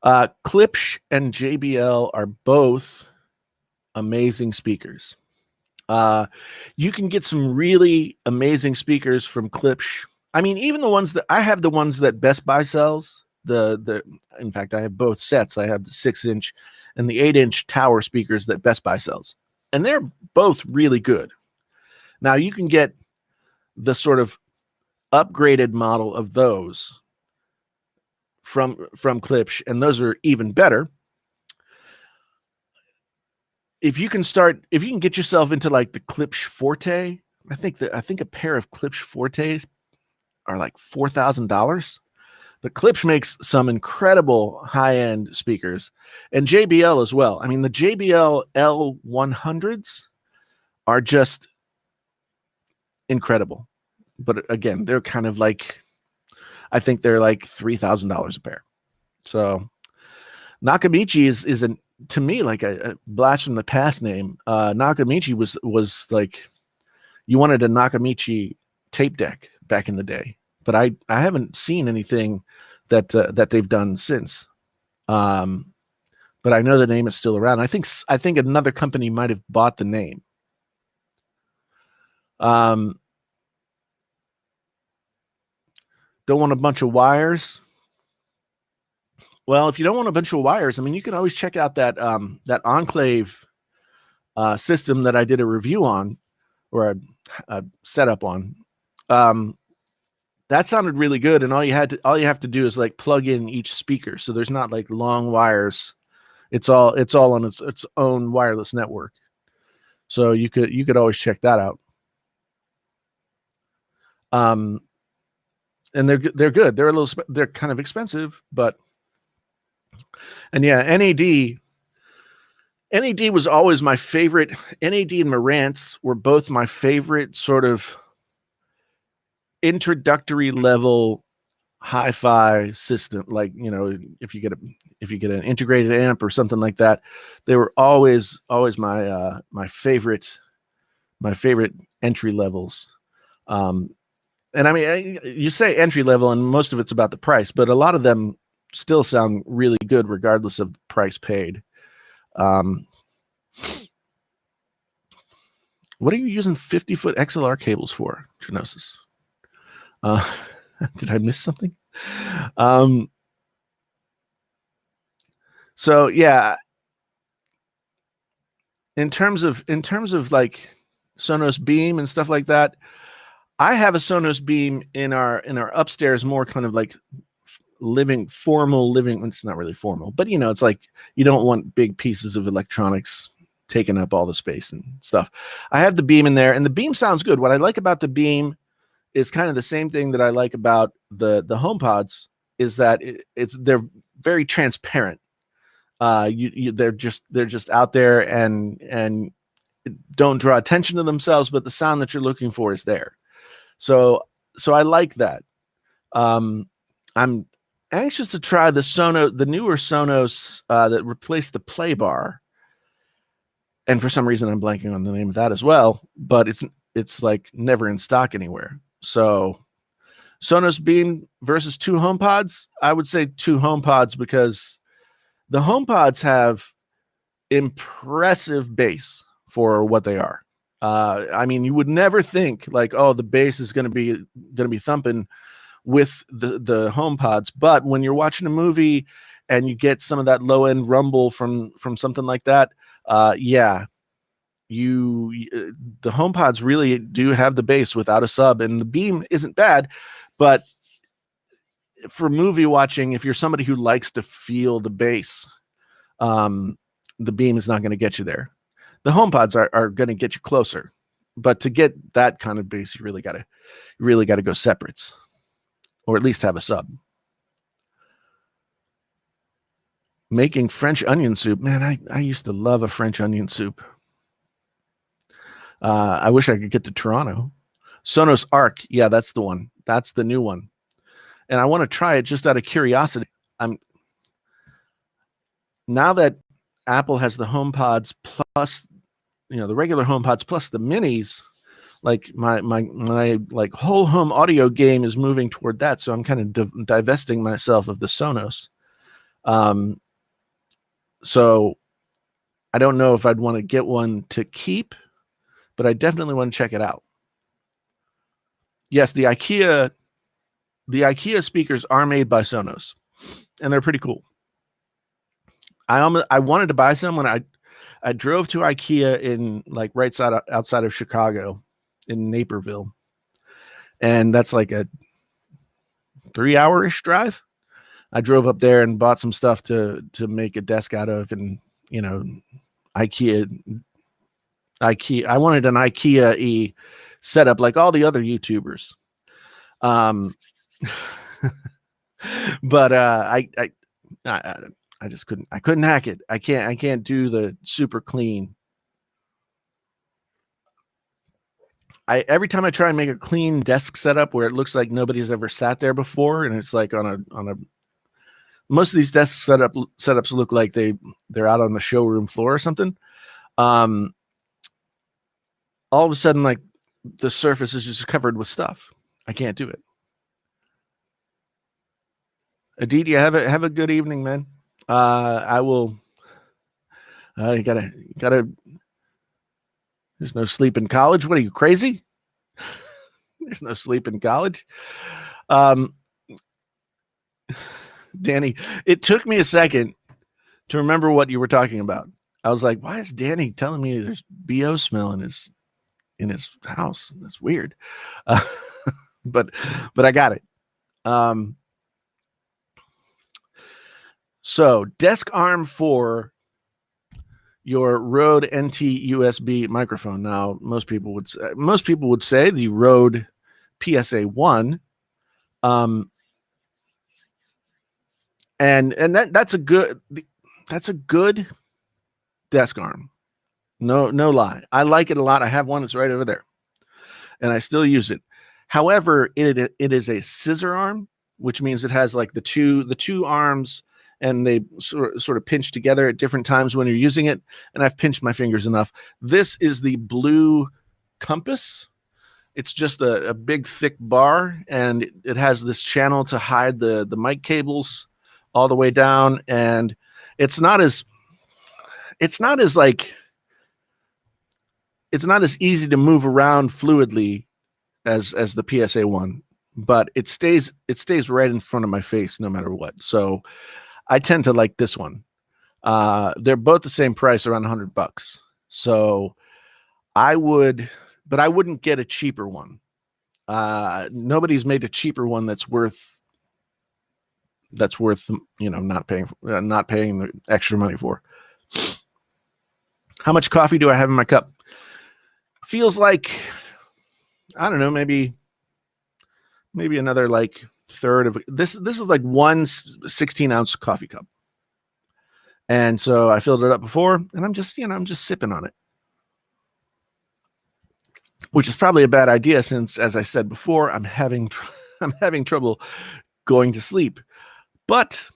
Klipsch and JBL are both amazing speakers. You can get some really amazing speakers from Klipsch. I mean, even the ones that I have, the ones that Best Buy sells. In fact, I have both sets. I have the 6-inch and the 8-inch tower speakers that Best Buy sells, and they're both really good. Now you can get the sort of upgraded model of those from Klipsch, and those are even better. If you can get yourself into like the Klipsch Forte, I think a pair of Klipsch Fortes are like $4,000. But Klipsch makes some incredible high-end speakers, and JBL as well. I mean, the JBL L100s are just incredible. But again, they're kind of like, I think they're like $3,000 a pair. So Nakamichi is to me like a blast from the past name. Nakamichi was like, you wanted a Nakamichi tape deck back in the day, but I haven't seen anything that they've done since. But I know the name is still around. I think another company might have bought the name. Don't want a bunch of wires. Well, if you don't want a bunch of wires, I mean, you can always check out that Enclave system that I did a review on, or a setup on. That sounded really good, and all you have to do is like plug in each speaker, so there's not like long wires. It's all on its own wireless network. So you could always check that out. And they're good. They're kind of expensive, but. And yeah, NAD was always my favorite. NAD and Marantz were both my favorite sort of introductory level hi-fi system. Like, if you get an integrated amp or something like that, they were always my favorite entry levels. And I mean, you say entry level, and most of it's about the price, but a lot of them still sound really good regardless of the price paid. What are you using 50-foot XLR cables for, Trinosis? Did I miss something? So yeah, in terms of like Sonos Beam and stuff like that, I have a Sonos Beam in our upstairs, more kind of like formal living. It's not really formal, but it's like you don't want big pieces of electronics taking up all the space and stuff. I have the Beam in there, and the Beam sounds good. What I like about the Beam is kind of the same thing that I like about the HomePods, is that they're very transparent. They're just out there and don't draw attention to themselves, but the sound that you're looking for is there. So I like that. I'm anxious to try the newer Sonos that replaced the Play Bar. And for some reason I'm blanking on the name of that as well, but it's like never in stock anywhere. So Sonos Beam versus 2 HomePods, I would say 2 HomePods, because the HomePods have impressive bass for what they are. I mean, you would never think like, oh, the bass is going to be thumping with the HomePods, but when you're watching a movie and you get some of that low end rumble from something like that, the HomePods really do have the bass without a sub, and the Beam isn't bad, but for movie watching, if you're somebody who likes to feel the bass, the Beam is not going to get you there. The HomePods are going to get you closer, but to get that kind of bass, you really got to go separates, or at least have a sub. Making French onion soup, man. I used to love a French onion soup. I wish I could get to Toronto. Sonos Arc, yeah, that's the one. That's the new one, and I want to try it just out of curiosity. Now that Apple has the HomePods plus, the regular HomePods plus the minis, like my like whole home audio game is moving toward that. So I'm kind of divesting myself of the Sonos. So I don't know if I'd want to get one to keep, but I definitely want to check it out. Yes, the IKEA speakers are made by Sonos, and they're pretty cool. I wanted to buy some when I drove to IKEA in like outside of Chicago in Naperville, and that's like a 3-hour-ish drive. I drove up there and bought some stuff to make a desk out of, and IKEA. I wanted an IKEA setup like all the other YouTubers, but I just couldn't. I couldn't hack it. I can't do the super clean. Every time I try and make a clean desk setup where it looks like nobody's ever sat there before, and it's like on a most of these desk setups look like they're out on the showroom floor or something. All of a sudden, like the surface is just covered with stuff. I can't do it. Aditya, have a good evening, man. I will. You gotta. There's no sleep in college. What are you, crazy? There's no sleep in college. Danny, it took me a second to remember what you were talking about. I was like, why is Danny telling me there's BO smell in his house? That's weird. But I got it. So desk arm for your Rode NT USB microphone. Now, most people would say the Rode PSA 1. And that's a good desk arm. No lie. I like it a lot. I have one that's right over there, and I still use it. However, it is a scissor arm, which means it has like the two arms, and they sort of pinch together at different times when you're using it. And I've pinched my fingers enough. This is the Blue Compass. It's just a big thick bar, and it has this channel to hide the mic cables all the way down. And it's not as easy to move around fluidly as the PSA 1, but it stays right in front of my face no matter what. So I tend to like this one. They're both the same price, around $100. So but I wouldn't get a cheaper one. Nobody's made a cheaper one that's worth not paying the extra money for. How much coffee do I have in my cup? Feels like, I don't know, maybe another like third of this. This is like one 16-ounce coffee cup. And so I filled it up before, and I'm just sipping on it, which is probably a bad idea since, as I said before, I'm having trouble going to sleep. But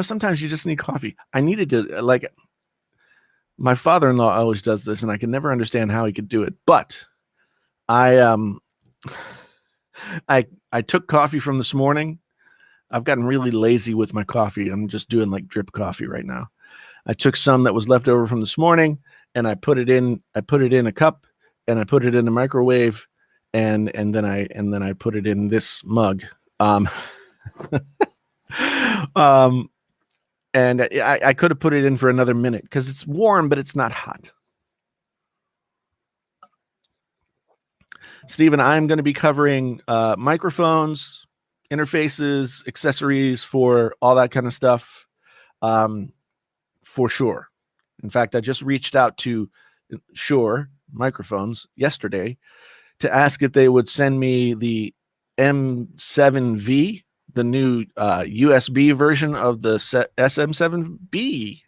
sometimes you just need coffee. I needed to, like, my father-in-law always does this, and I can never understand how he could do it. But I took coffee from this morning. I've gotten really lazy with my coffee. I'm just doing like drip coffee right now. I took some that was left over from this morning, and I put it in a cup, and I put it in the microwave, and then I put it in this mug. And I could have put it in for another minute because it's warm, but it's not hot. Stephen, I'm going to be covering microphones, interfaces, accessories for all that kind of stuff, for sure. In fact, I just reached out to Shure Microphones yesterday to ask if they would send me the M7V, the new USB version of the SM7B.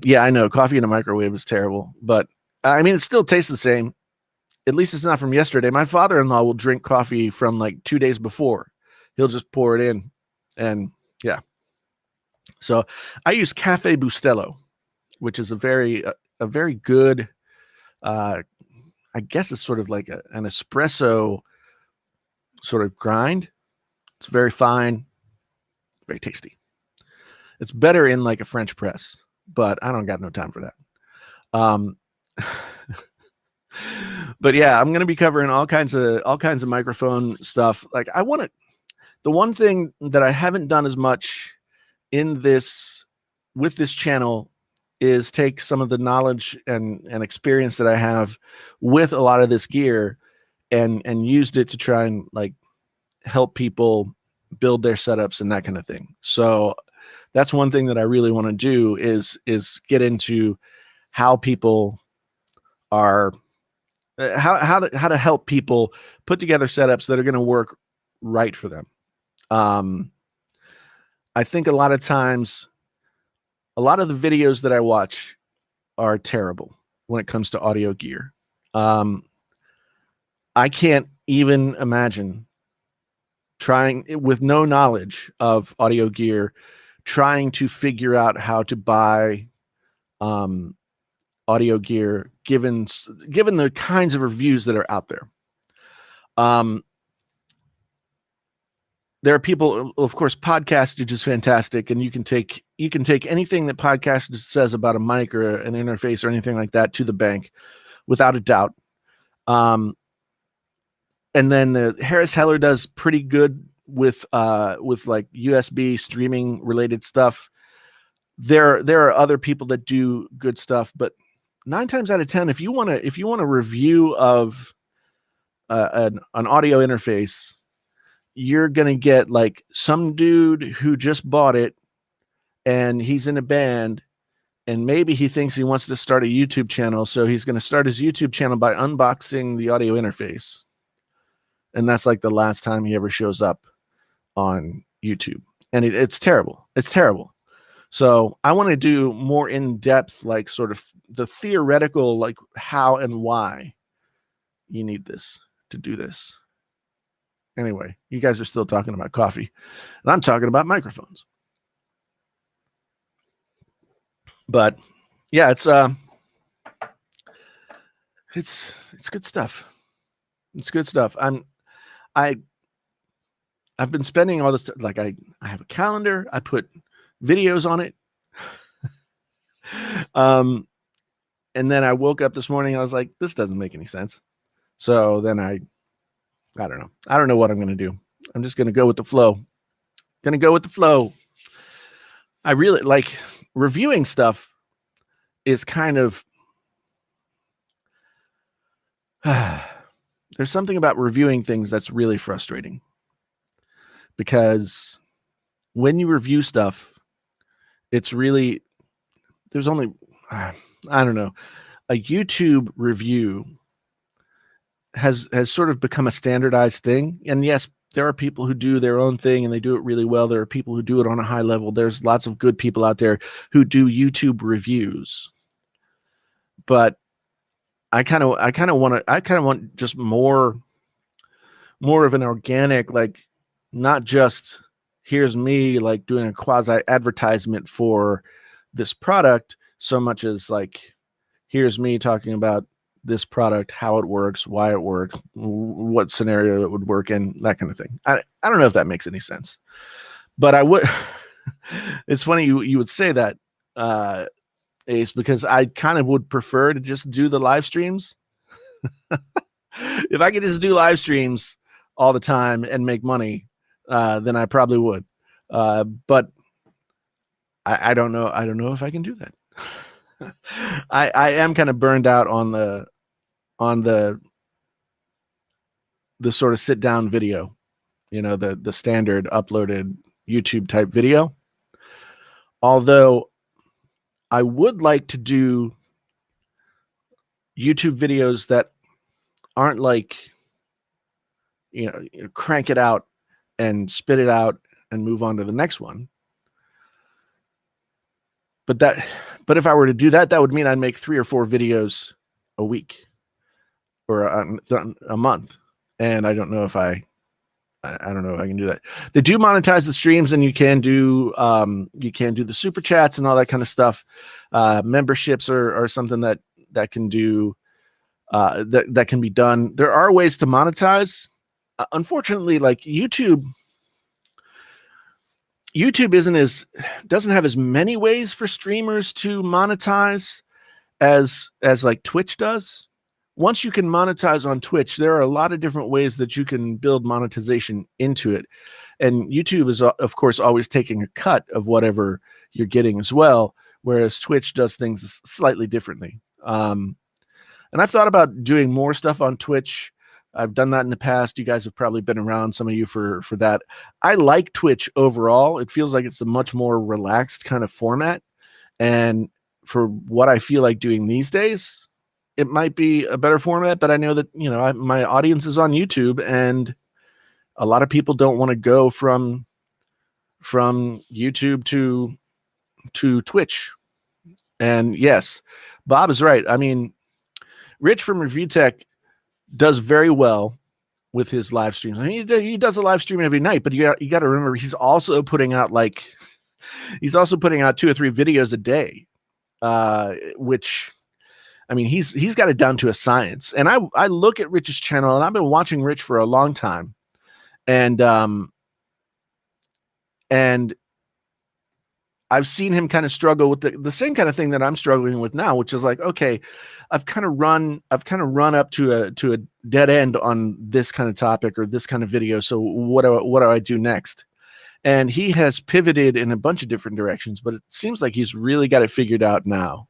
Yeah, I know coffee in a microwave is terrible, but I mean, it still tastes the same. At least it's not from yesterday. My father-in-law will drink coffee from like 2 days before. He'll just pour it in, and yeah. So I use Cafe Bustelo, which is a very good, I guess it's sort of like an espresso sort of grind. It's very fine, very tasty. It's better in like a French press, but I don't got no time for that. But yeah, I'm going to be covering all kinds of microphone stuff. Like the one thing that I haven't done as much with this channel is take some of the knowledge and experience that I have with a lot of this gear and used it to try and like help people build their setups and that kind of thing. So that's one thing that I really want to do is get into how people are, how to help people put together setups that are going to work right for them. I think a lot of times, a lot of the videos that I watch are terrible when it comes to audio gear. I can't even imagine trying, with no knowledge of audio gear, trying to figure out how to buy audio gear given the kinds of reviews that are out there. There are people, of course, Podcastage is fantastic, and you can take anything that Podcastage says about a mic or an interface or anything like that to the bank, without a doubt. And then Harris Heller does pretty good with like USB streaming related stuff. There are other people that do good stuff, but 9 times out of 10, if you want a review of an audio interface, you're going to get like some dude who just bought it and he's in a band and maybe he thinks he wants to start a YouTube channel. So he's going to start his YouTube channel by unboxing the audio interface. And that's like the last time he ever shows up on YouTube. And it's terrible. It's terrible. So I want to do more in-depth, like sort of the theoretical, like how and why you need this to do this. Anyway, you guys are still talking about coffee, and I'm talking about microphones. But yeah, it's good stuff. It's good stuff. I've been spending all this, like I have a calendar. I put videos on it. And then I woke up this morning. I was like, this doesn't make any sense. So then I don't know. I don't know what I'm going to do. I'm just going to go with the flow. I really like reviewing stuff is kind of, there's something about reviewing things that's really frustrating, because when you review stuff, it's really, there's only, I don't know, a YouTube review has sort of become a standardized thing. And yes, there are people who do their own thing and they do it really well. There are people who do it on a high level. There's lots of good people out there who do YouTube reviews. But I kind of want just more of an organic, like, not just here's me like doing a quasi advertisement for this product, so much as like, here's me talking about this product, how it works, why it works, what scenario it would work in, that kind of thing. I don't know if that makes any sense, but I would. It's funny you would say that, Ace, because I kind of would prefer to just do the live streams. If I could just do live streams all the time and make money, then I probably would. But I don't know. I don't know if I can do that. I am kind of burned out on the sort of sit down video, the standard uploaded YouTube type video. Although I would like to do YouTube videos that aren't like, crank it out and spit it out and move on to the next one. But if I were to do that, that would mean I'd make 3 or 4 videos a week or a month. And I don't know if I don't know if I can do that. They do monetize the streams, and you can do the super chats and all that kind of stuff. Memberships are something that can do that can be done. There are ways to monetize. Unfortunately, like YouTube doesn't have as many ways for streamers to monetize as like Twitch does. Once you can monetize on Twitch, there are a lot of different ways that you can build monetization into it. And YouTube is, of course, always taking a cut of whatever you're getting as well, whereas Twitch does things slightly differently. And I've thought about doing more stuff on Twitch. I've done that in the past. You guys have probably been around, some of you, for that. I like Twitch overall. It feels like it's a much more relaxed kind of format. And for what I feel like doing these days, it might be a better format. But I know that, my audience is on YouTube, and a lot of people don't want to go from YouTube to Twitch. And yes, Bob is right. I mean, Rich from Review Tech does very well with his live streams. I mean, he does a live stream every night, but you got to remember, he's also putting out 2 or 3 videos a day, which, I mean, he's got it down to a science. And I look at Rich's channel, and I've been watching Rich for a long time, and I've seen him kind of struggle with the same kind of thing that I'm struggling with now, which is like, okay, I've kind of run up to a dead end on this kind of topic or this kind of video. So what do I do next? And he has pivoted in a bunch of different directions, but it seems like he's really got it figured out now.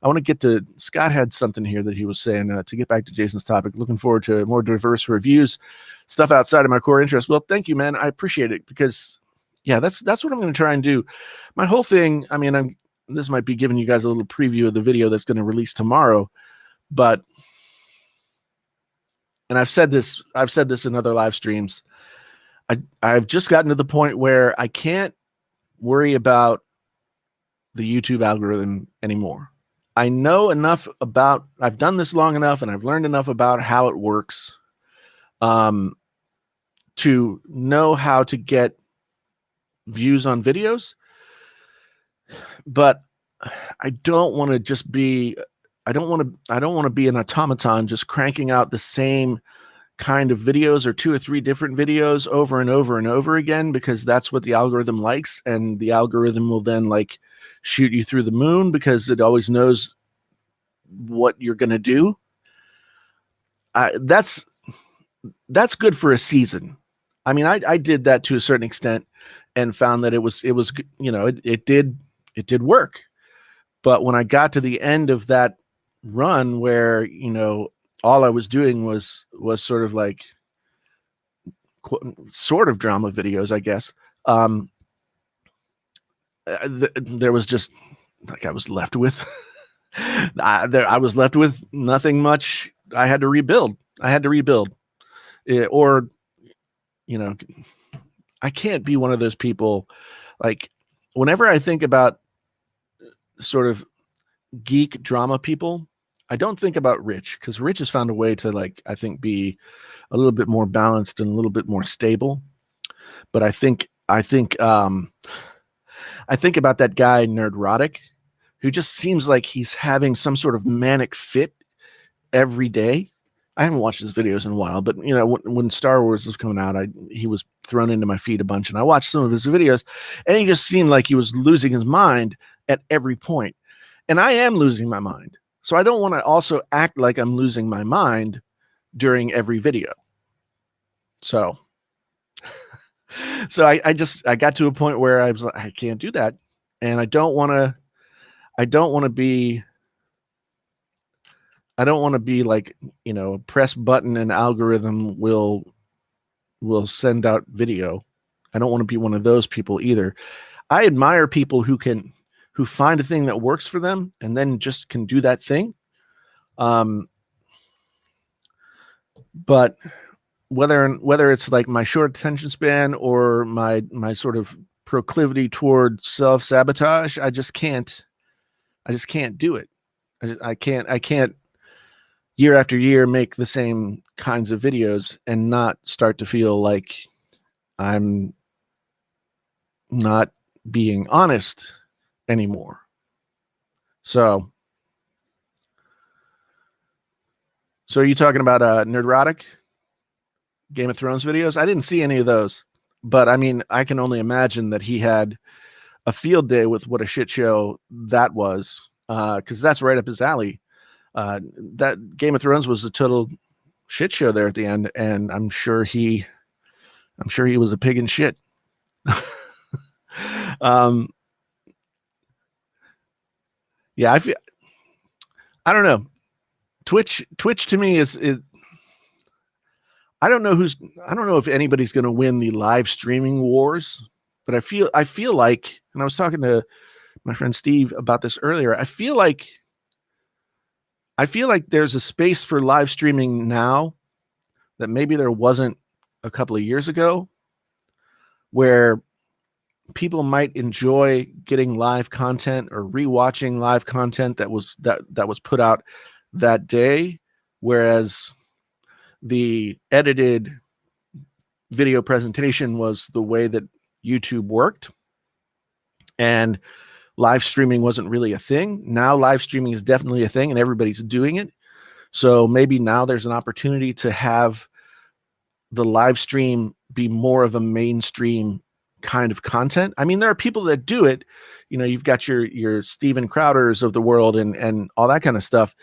I want to get to, Scott had something here that he was saying, to get back to Jason's topic. Looking forward to more diverse reviews, stuff outside of my core interest. Well, thank you, man. I appreciate it, because yeah, that's what I'm going to try and do. My whole thing, I mean, this might be giving you guys a little preview of the video that's going to release tomorrow, but, and I've said this in other live streams, I've just gotten to the point where I can't worry about the YouTube algorithm anymore. I know enough about, I've done this long enough, and I've learned enough about how it works, to know how to get views on videos. But I don't want to just be, I don't want to be an automaton just cranking out the same kind of videos or 2 or 3 different videos over and over and over again, because that's what the algorithm likes. And the algorithm will then like shoot you through the moon because it always knows what you're going to do. That's good for a season. I mean, I did that to a certain extent and found that it was, it did work. But when I got to the end of that run where, all I was doing was sort of like sort of drama videos, I guess. There was just like I was left with I was left with nothing much. I had to rebuild. Or I can't be one of those people. Like whenever I think about sort of geek drama people, I don't think about Rich, because Rich has found a way to, like, I think, be a little bit more balanced and a little bit more stable. But I think about that guy Nerdrotic, who just seems like he's having some sort of manic fit every day. I haven't watched his videos in a while, but when Star Wars was coming out, he was thrown into my feed a bunch, and I watched some of his videos, and he just seemed like he was losing his mind at every point. And I am losing my mind. So I don't want to also act like I'm losing my mind during every video. So I got to a point where I was like, I can't do that. And I don't want to be like, press button and algorithm will send out video. I don't want to be one of those people either. I admire people who find a thing that works for them and then just can do that thing. But whether it's like my short attention span or my sort of proclivity toward self-sabotage, I just can't do it. I can't year after year make the same kinds of videos and not start to feel like I'm not being honest anymore. So are you talking about Nerdrotic Game of Thrones videos? I didn't see any of those, but I mean, I can only imagine that he had a field day with what a shit show that was, because that's right up his alley. That Game of Thrones was a total shit show there at the end, and I'm sure he was a pig in shit. Yeah, I don't know. Twitch to me is I don't know if anybody's going to win the live streaming wars, but I feel like, and I was talking to my friend Steve about this earlier, I feel like there's a space for live streaming now that maybe there wasn't a couple of years ago, where people might enjoy getting live content or rewatching live content that was put out that day, whereas the edited video presentation was the way that YouTube worked, and live streaming wasn't really a thing. Now live streaming is definitely a thing, and everybody's doing it. So maybe now there's an opportunity to have the live stream be more of a mainstream kind of content. I mean, there are people that do it. You've got your Steven Crowders of the world and all that kind of stuff.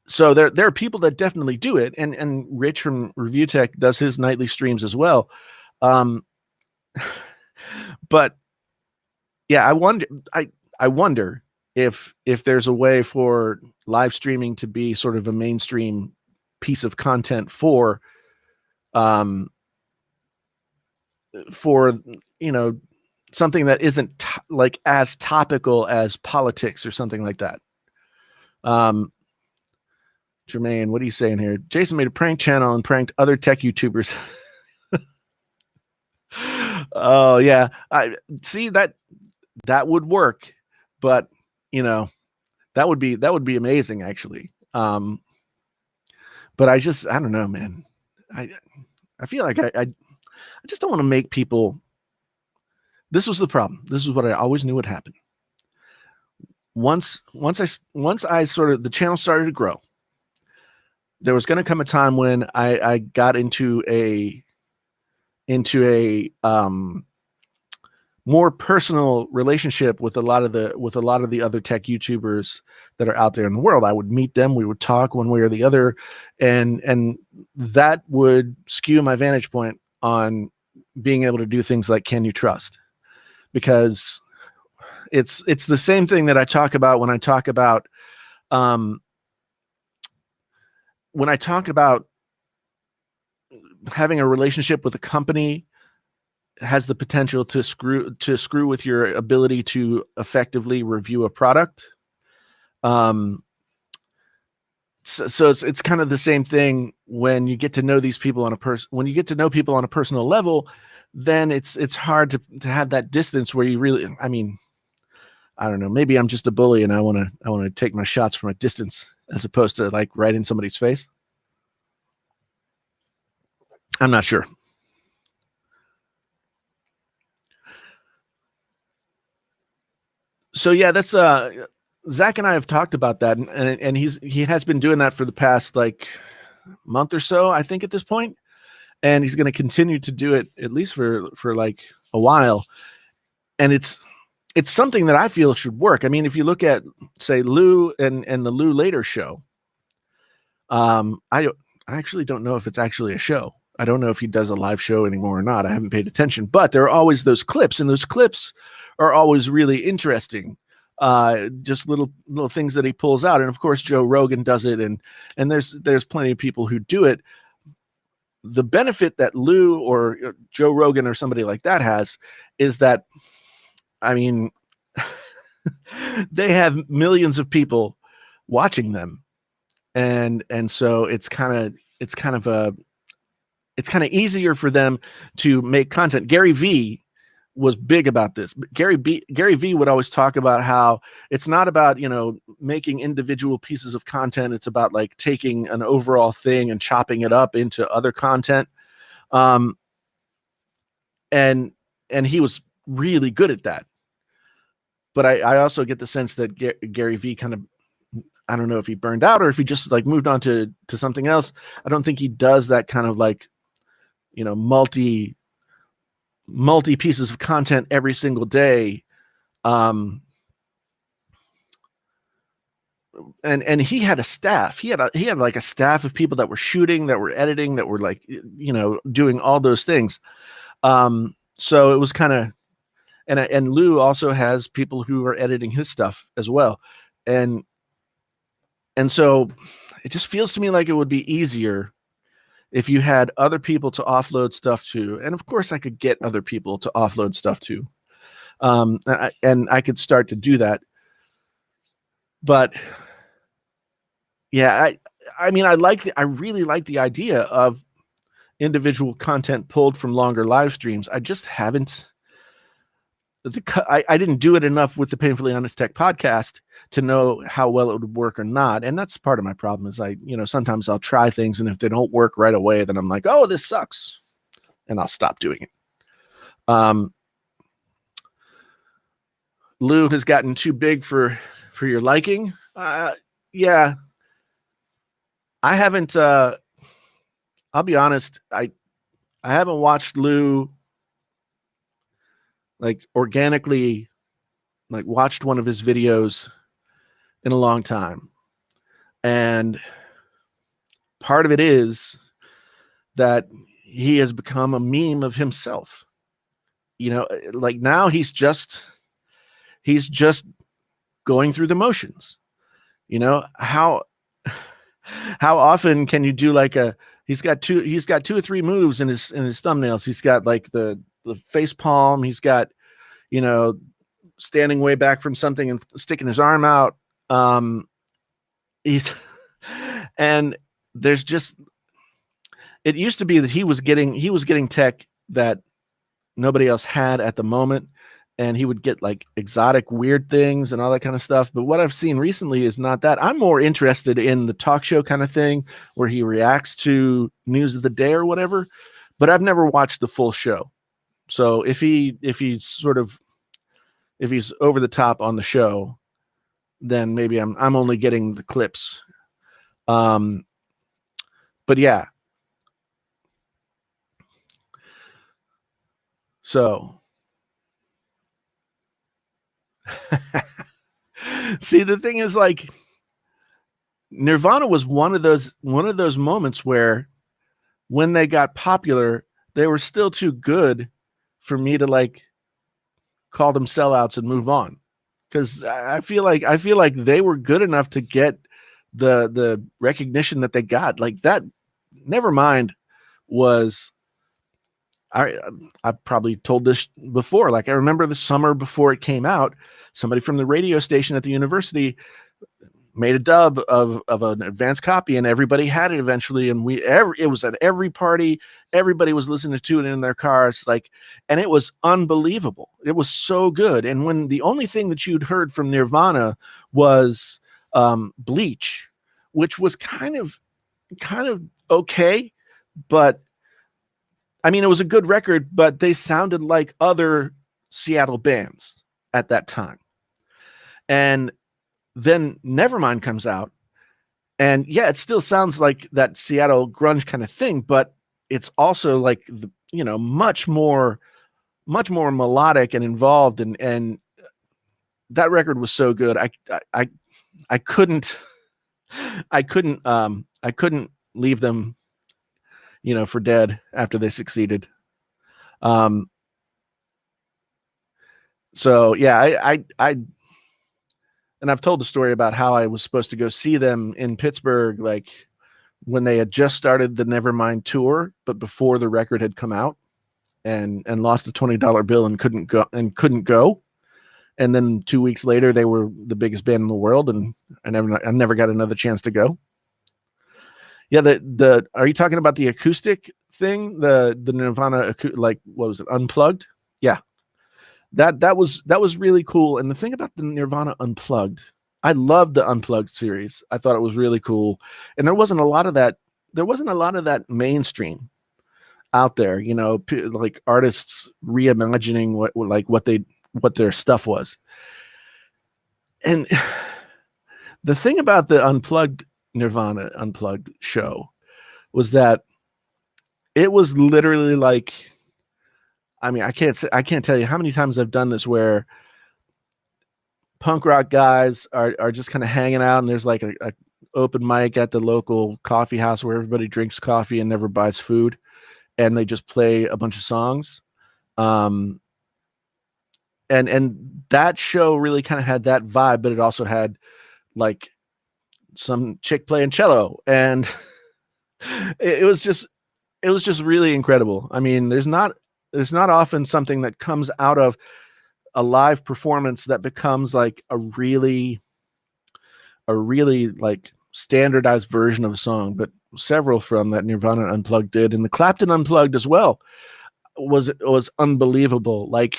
So there are people that definitely do it, and Rich from Review Tech does his nightly streams as well. But yeah, I wonder if there's a way for live streaming to be sort of a mainstream piece of content for something that isn't like as topical as politics or something like that. Jermaine, what are you saying here? Jason made a prank channel and pranked other tech YouTubers. Oh yeah, I see that would work, but that would be amazing actually. But I don't know, man. I feel like I just don't want to make people. This was the problem. This is what I always knew would happen. Once I sort of, the channel started to grow, there was going to come a time when I got into a more personal relationship with a lot of the other tech YouTubers that are out there in the world. I would meet them, we would talk one way or the other, and that would skew my vantage point on being able to do things like Can You Trust? Because it's the same thing that I talk about when I talk about when I talk about having a relationship with a company has the potential to screw with your ability to effectively review a product. So it's kind of the same thing when you get to know these people when you get to know people on a personal level, then it's hard to have that distance where you really, I mean, I don't know, maybe I'm just a bully and I want to take my shots from a distance as opposed to like right in somebody's face. I'm not sure. So yeah, that's Zach and I have talked about that, and he has been doing that for the past like month or so, I think, at this point, and he's going to continue to do it at least for like a while. And it's something that I feel should work. I mean, if you look at, say, Lou and the Lou Later show, I actually don't know if it's actually a show. I don't know if he does a live show anymore or not. I haven't paid attention, but there are always those clips, and those clips are always really interesting. Just little things that he pulls out. And of course, Joe Rogan does it. And there's plenty of people who do it. The benefit that Lou or Joe Rogan or somebody like that has is that, I mean, they have millions of people watching them. And so it's kind of easier for them to make content. Gary Vee was big about this. Gary Vee would always talk about how it's not about, making individual pieces of content. It's about like taking an overall thing and chopping it up into other content. And he was really good at that. But I also get the sense that Gary Vee kind of, I don't know if he burned out or if he just like moved on to something else. I don't think he does that kind of like, multi pieces of content every single day. And he had a staff. He had like a staff of people that were shooting, that were editing, that were like, doing all those things. So it was kind of, and Lou also has people who are editing his stuff as well. And so it just feels to me like it would be easier if you had other people to offload stuff to. And of course I could get other people to offload stuff to. And I could start to do that. But yeah, I mean, I really like the idea of individual content pulled from longer live streams. I just haven't, I didn't do it enough with the Painfully Honest Tech podcast to know how well it would work or not. And that's part of my problem is sometimes I'll try things, and if they don't work right away, then I'm like, oh, this sucks, and I'll stop doing it. Lou has gotten too big for your liking. Yeah, I haven't, I'll be honest. I haven't watched Lou like organically, like watched one of his videos in a long time. And part of it is that he has become a meme of himself. Like now he's just going through the motions. How often can you do like he's got two or three moves in his thumbnails. He's got like the face palm. He's got, standing way back from something and sticking his arm out. And there's just, it used to be that he was getting tech that nobody else had at the moment. And he would get like exotic, weird things and all that kind of stuff. But what I've seen recently is not that. I'm more interested in the talk show kind of thing where he reacts to news of the day or whatever, but I've never watched the full show. So if he's over the top on the show, then maybe I'm only getting the clips. But yeah. So see, the thing is, like, Nirvana was one of those moments where when they got popular, they were still too good for me to like call them sellouts and move on. Because I feel like they were good enough to get the recognition that they got, like that. Nevermind was, I probably told this before. Like, I remember the summer before it came out, somebody from the radio station at the university made a dub of an advanced copy, and everybody had it eventually. And it was at every party. Everybody was listening to it in their cars, like, and it was unbelievable. It was so good. And when the only thing that you'd heard from Nirvana was Bleach, which was kind of okay, but I mean, it was a good record, but they sounded like other Seattle bands at that time. And then Nevermind comes out, and yeah, it still sounds like that Seattle grunge kind of thing, but it's also like much more melodic and involved, and that record was so good. I couldn't leave them for dead after they succeeded. So yeah, I and I've told the story about how I was supposed to go see them in Pittsburgh, like when they had just started the Nevermind tour, but before the record had come out, and lost a $20 bill and couldn't go. And then 2 weeks later, they were the biggest band in the world, and I never got another chance to go. Yeah, are you talking about the acoustic thing? The Nirvana, like, what was it, Unplugged? Yeah. That was really cool. And the thing about the Nirvana Unplugged, I loved the Unplugged series. I thought it was really cool. And there wasn't a lot of that mainstream out there, like artists reimagining what their stuff was. And the thing about the Nirvana Unplugged show was that it was literally like, I mean, I can't tell you how many times I've done this where punk rock guys are just kind of hanging out, and there's like a open mic at the local coffee house where everybody drinks coffee and never buys food, and they just play a bunch of songs. And that show really kind of had that vibe, but it also had like some chick playing cello, and it was just really incredible. I mean, there's not often something that comes out of a live performance that becomes like a really like standardized version of a song, but several from that Nirvana Unplugged did, and the Clapton Unplugged as well was unbelievable. Like,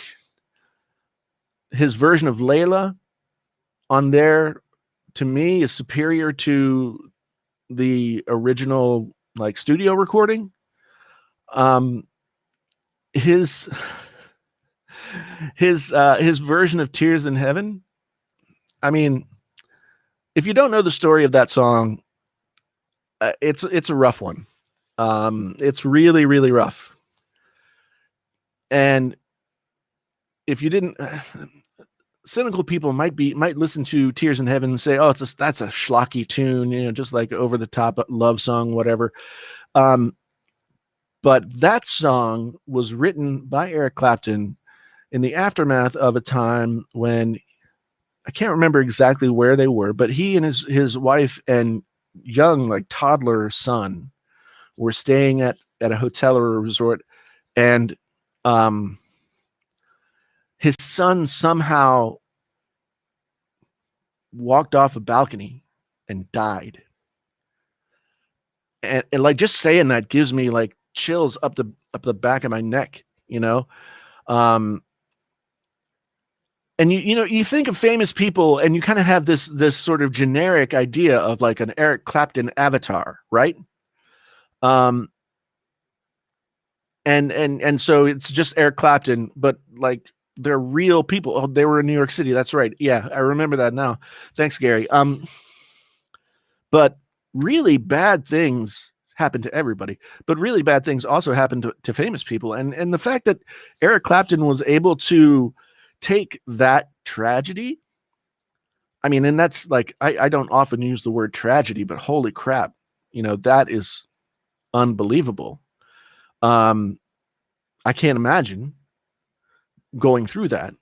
his version of Layla on there, to me, is superior to the original, like, studio recording. His version of Tears in Heaven, I mean, if you don't know the story of that song, it's a rough one. It's really, really rough. And if you didn't, cynical people might listen to Tears in Heaven and say, "Oh, that's a schlocky tune, just like over the top love song, whatever." But that song was written by Eric Clapton in the aftermath of a time when, I can't remember exactly where they were, but he and his wife and young, like, toddler son were staying at a hotel or a resort, and his son somehow walked off a balcony and died. And like, just saying that gives me like chills up the back of my neck, and you think of famous people, and you kind of have this sort of generic idea of like an Eric Clapton avatar, right? And so it's just Eric Clapton, but like, they're real people. Oh, they were in New York City. That's right. Yeah, I remember that now. Thanks, Gary. But really bad things happen to everybody, but really bad things also happen to famous people. And the fact that Eric Clapton was able to take that tragedy, I mean, and that's like, I don't often use the word tragedy, but holy crap, that is unbelievable. I can't imagine going through that,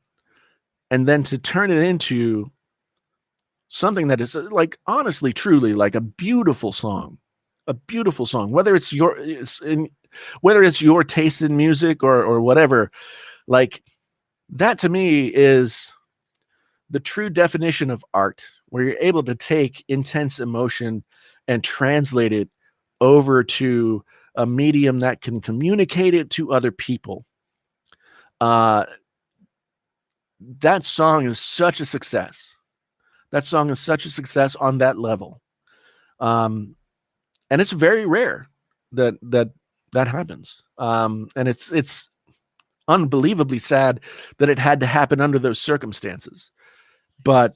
and then to turn it into something that is like honestly, truly like a beautiful song, whether it's whether it's your taste in music or whatever, like that to me is the true definition of art, where you're able to take intense emotion and translate it over to a medium that can communicate it to other people. That song is such a success. That song is such a success on that level. And it's very rare that happens. And it's unbelievably sad that it had to happen under those circumstances. But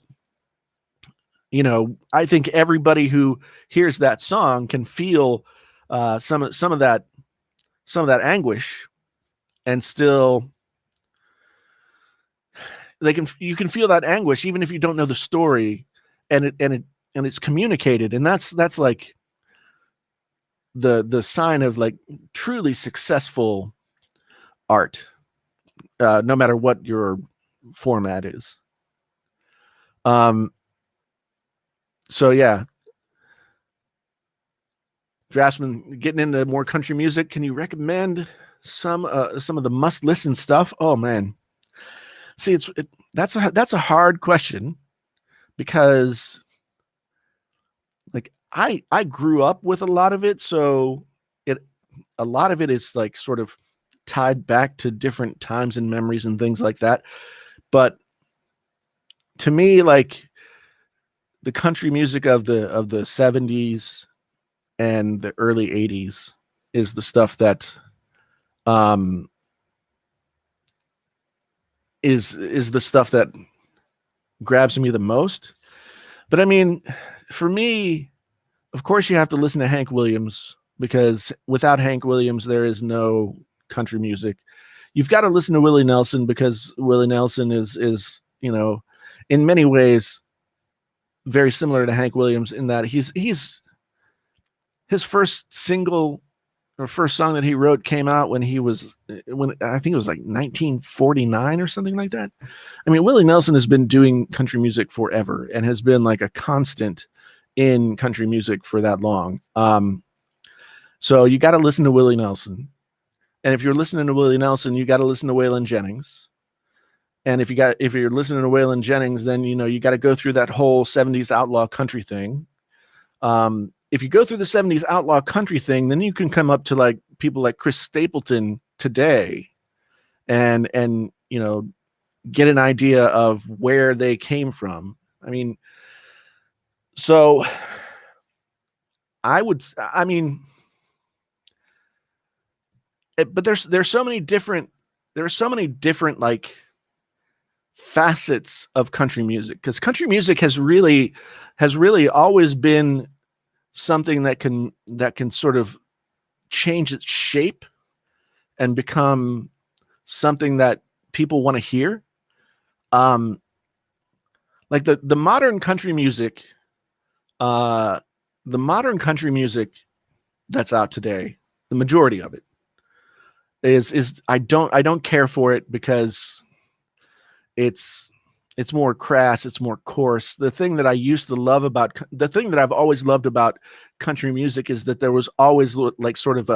I think everybody who hears that song can feel some of that anguish, and still you can feel that anguish even if you don't know the story, and it's communicated, and that's like the sign of like truly successful art, no matter what your format is. So yeah, Draftsman, getting into more country music, can you recommend some of the must listen stuff? Oh man, see, that's a hard question, because like I grew up with a lot of it, so a lot of it is like sort of tied back to different times and memories and things like that. But to me, like the country music of the 70s and the early 80s is the stuff that is the stuff that grabs me the most. But I mean, for me, of course you have to listen to Hank Williams, because without Hank Williams there is no country music. You've got to listen to Willie Nelson, because Willie Nelson is in many ways very similar to Hank Williams, in that he's his first single or first song that he wrote came out when I think it was like 1949 or something like that. I mean, Willie Nelson has been doing country music forever and has been like a constant in country music for that long. So you got to listen to Willie Nelson. And if you're listening to Willie Nelson, you got to listen to Waylon Jennings. And if you're listening to Waylon Jennings, then you got to go through that whole 70s outlaw country thing. If you go through the 70s outlaw country thing, then you can come up to like people like Chris Stapleton today, and get an idea of where they came from. I mean, so but there's so many different like facets of country music, because country music has really always been something that can sort of change its shape and become something that people want to hear. Like the modern country music, that's out today, the majority of it is I don't care for it, because it's more crass, it's more coarse. The thing that I've always loved about country music is that there was always like sort of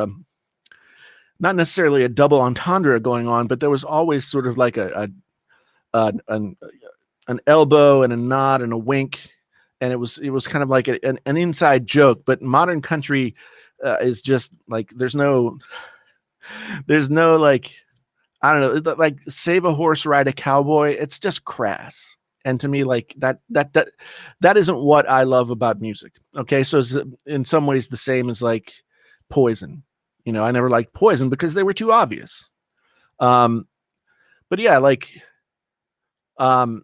not necessarily a double entendre going on, but there was always sort of like an elbow and a nod and a wink, and it was kind of like an inside joke. But modern country is just like there's no like, I don't know, like save a horse, ride a cowboy. It's just crass. And to me, like that isn't what I love about music. Okay. So it's in some ways the same as like Poison. I never liked Poison because they were too obvious. But yeah, like, The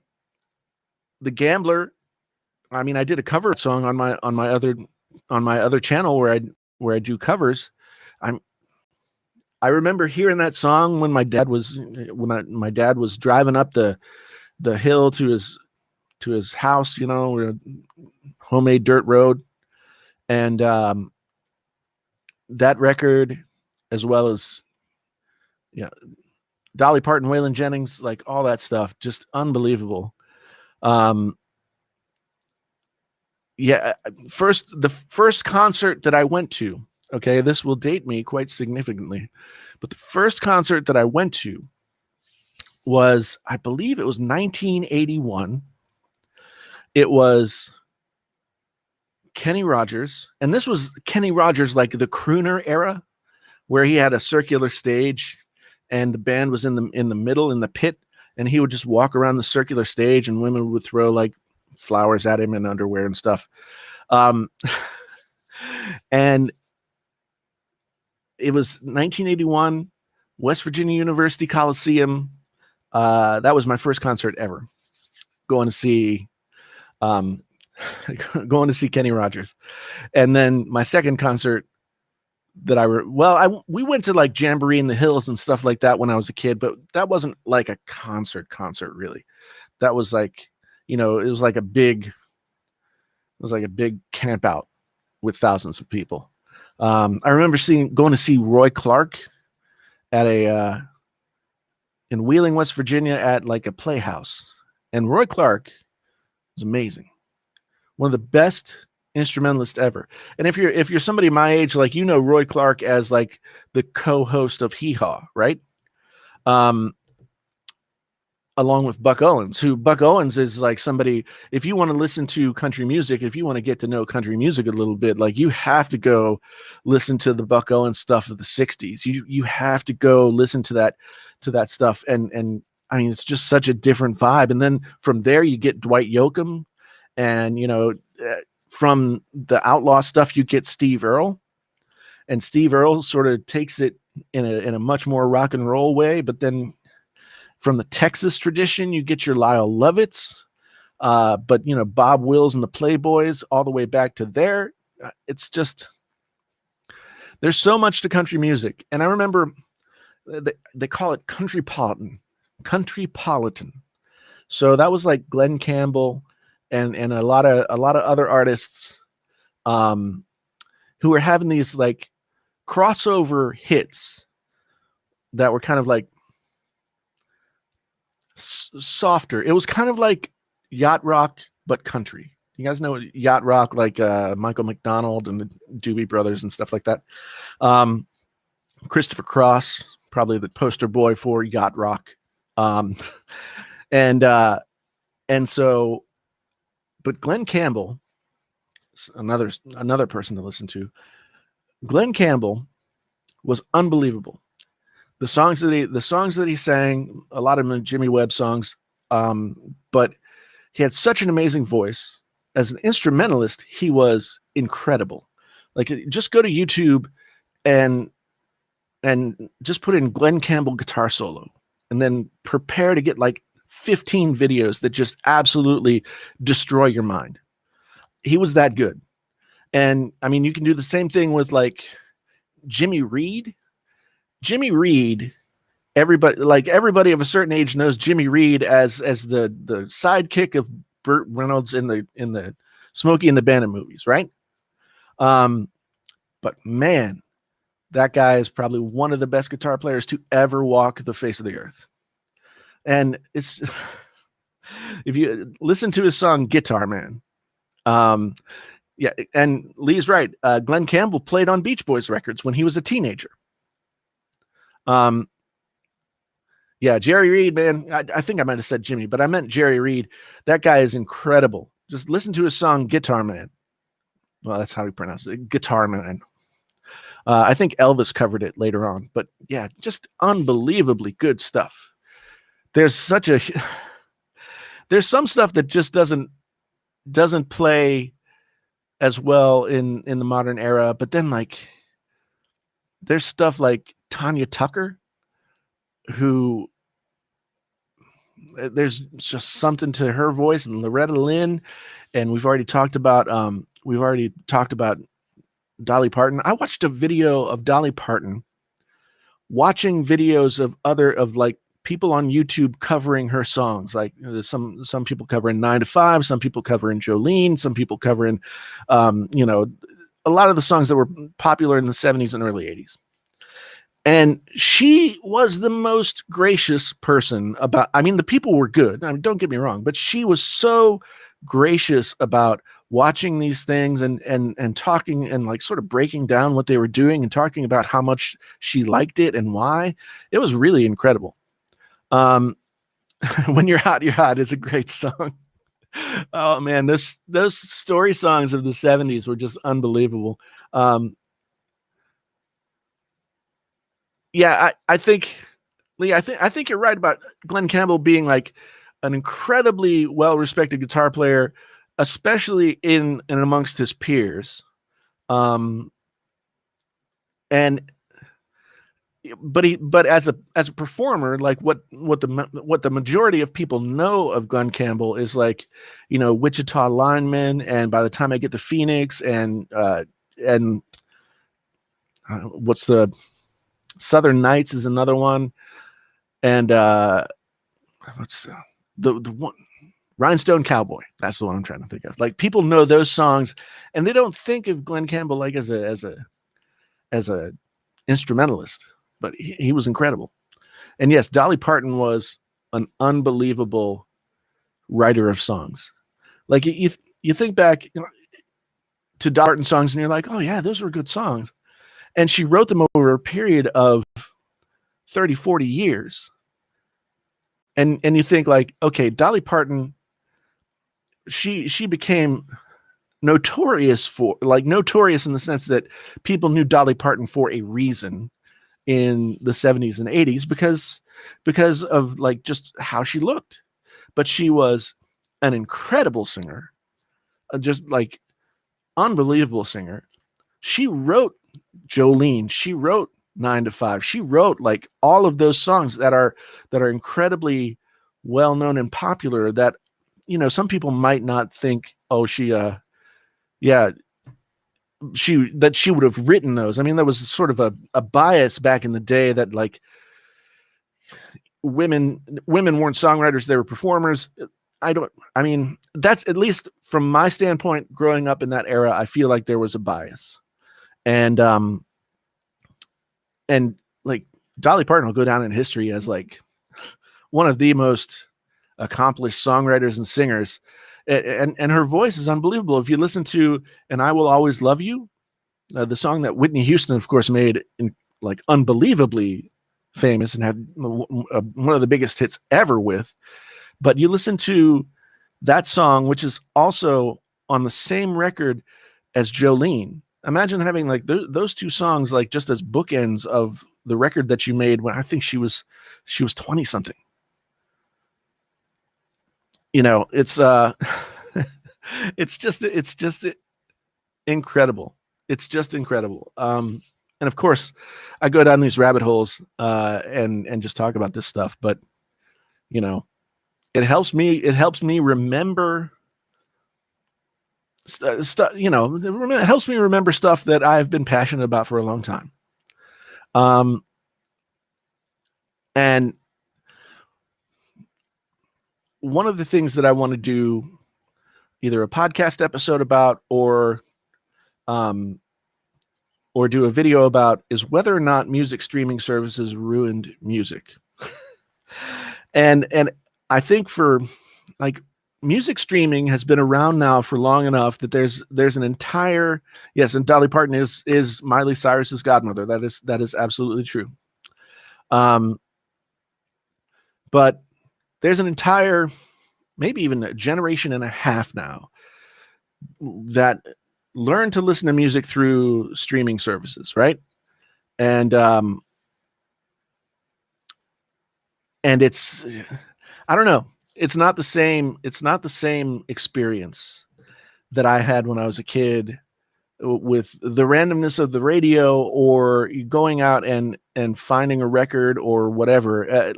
Gambler. I mean, I did a cover song on my other channel where I do covers. I remember hearing that song when my dad was driving up the hill to his house, homemade dirt road. And that record, as well as Dolly Parton, Waylon Jennings, like all that stuff, just unbelievable. Yeah, the first concert that I went to, okay, this will date me quite significantly, but the first concert that I went to was, I believe it was 1981. It was Kenny Rogers, and this was Kenny Rogers, like the crooner era, where he had a circular stage and the band was in the middle in the pit, and he would just walk around the circular stage and women would throw like flowers at him and underwear and stuff. And it was 1981, West Virginia University Coliseum. That was my first concert ever. Going to see Kenny Rogers. And then my second concert that we went to like Jamboree in the Hills and stuff like that when I was a kid, but that wasn't like a concert really. That was like, it was like a big camp out with thousands of people. I remember going to see Roy Clark at in Wheeling, West Virginia, at like a playhouse. And Roy Clark was amazing. One of the best instrumentalists ever. And if you're somebody my age, like, Roy Clark as like the co-host of Hee Haw, right? Along with Buck Owens, Buck Owens is like somebody, if you want to listen to country music, if you want to get to know country music a little bit, like, you have to go listen to the Buck Owens stuff of the 60s. You have to go listen to that stuff. And I mean, it's just such a different vibe. And then from there you get Dwight Yoakam, and, from the outlaw stuff, you get Steve Earle, and Steve Earle sort of takes it in a much more rock and roll way. But then from the Texas tradition, you get your Lyle Lovitz, but Bob Wills and the Playboys, all the way back to there. It's just, there's so much to country music. And I remember they call it countrypolitan. So that was like Glenn Campbell and a lot of other artists who were having these like crossover hits that were kind of like softer. It was kind of like yacht rock, but country. You guys know yacht rock, like Michael McDonald and the Doobie Brothers and stuff like that. Christopher Cross, probably the poster boy for yacht rock. And so, but Glenn Campbell, another person to listen to. Glenn Campbell was unbelievable. The songs that he sang, a lot of them are Jimmy Webb songs, but he had such an amazing voice. As an instrumentalist, he was incredible. Like, just go to YouTube and just put in Glenn Campbell guitar solo, and then prepare to get like 15 videos that just absolutely destroy your mind. He was that good. And I mean, you can do the same thing with like Jimmy Reed. Everybody of a certain age knows Jimmy Reed as the sidekick of Burt Reynolds in the Smokey and the Bandit movies, right? But man, that guy is probably one of the best guitar players to ever walk the face of the earth. And it's, if you listen to his song Guitar Man, yeah, and Lee's right. Glenn Campbell played on Beach Boys records when he was a teenager. Yeah, Jerry Reed, man. I think I might have said Jimmy, but I meant Jerry Reed. That guy is incredible. Just listen to his song Guitar Man. Well, that's how he pronounced it, Guitar Man. I think Elvis covered it later on, but yeah, just unbelievably good stuff. There's some stuff that just doesn't play as well in the modern era, but then like there's stuff like Tanya Tucker, who there's just something to her voice, and Loretta Lynn, and we've already talked about Dolly Parton. I watched a video of Dolly Parton watching videos of like people on YouTube covering her songs. Like some people covering 9 to 5, some people covering Jolene, some people covering a lot of the songs that were popular in the 70s and early 80s. And she was the most gracious person about, I mean, the people were good. I mean, don't get me wrong, but she was so gracious about watching these things and talking and like sort of breaking down what they were doing and talking about how much she liked it and why. It was really incredible. When You're Hot is a great song. Oh man, those story songs of the 70s were just unbelievable. Yeah, I think, Lee, I think you're right about Glenn Campbell being like an incredibly well-respected guitar player, especially in and amongst his peers. And but as a performer, like what the majority of people know of Glenn Campbell is like, Wichita Lineman, and By the Time I Get to Phoenix, and what's the Southern Nights is another one, and what's the one, Rhinestone Cowboy. That's the one I'm trying to think of. Like, people know those songs, and they don't think of Glenn Campbell like as a instrumentalist, but he was incredible. And yes, Dolly Parton was an unbelievable writer of songs. Like, you think back to Dolly Parton songs, and you're like, oh yeah, those were good songs. And she wrote them over a period of 30, 40 years. And you think like, okay, Dolly Parton, she became notorious in the sense that people knew Dolly Parton for a reason in the 70s and 80s because of like just how she looked. But she was an incredible singer, just like unbelievable singer. She wrote Jolene, she wrote 9 to 5, she wrote like all of those songs that are incredibly well known and popular, that some people might not think, oh, she would have written those. I mean, there was sort of a bias back in the day that like women weren't songwriters, they were performers. I mean, that's, at least from my standpoint, growing up in that era, I feel like there was a bias. And like Dolly Parton will go down in history as like one of the most accomplished songwriters and singers. And her voice is unbelievable. If you listen to And I Will Always Love You, the song that Whitney Houston, of course, made like unbelievably famous and had one of the biggest hits ever with. But you listen to that song, which is also on the same record as Jolene. Imagine having like those two songs like just as bookends of the record that you made when I think she was 20 something. It's it's just incredible. It's just incredible. And of course, I go down these rabbit holes and just talk about this stuff, but it helps me remember stuff. It helps me remember stuff that I've been passionate about for a long time. And one of the things that I want to do either a podcast episode about or do a video about is whether or not music streaming services ruined music. and I think for like music streaming has been around now for long enough that there's an entire, yes, and Dolly Parton is Miley Cyrus's godmother. That is absolutely true. But there's an entire, maybe even a generation and a half now that learn to listen to music through streaming services, right? And it's, I don't know, it's not the same experience that I had when I was a kid with the randomness of the radio or going out and finding a record or whatever,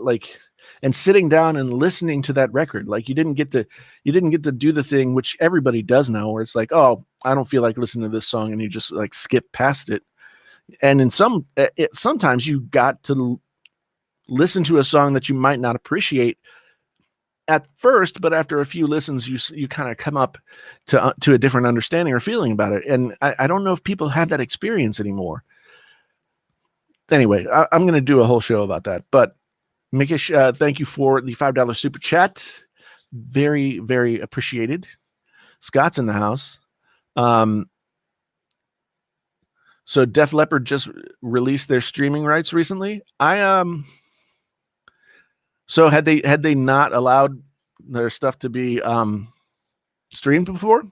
and sitting down and listening to that record. Like you didn't get to do the thing which everybody does now, where it's like, oh, I don't feel like listening to this song, and you just like skip past it. And sometimes you got to listen to a song that you might not appreciate at first, but after a few listens, you kind of come up to a different understanding or feeling about it. And I don't know if people have that experience anymore. Anyway, I'm going to do a whole show about that. But Mikish, thank you for the $5 super chat. Very, very appreciated. Scott's in the house. So Def Leppard just released their streaming rights recently. So had they not allowed their stuff to be streamed before,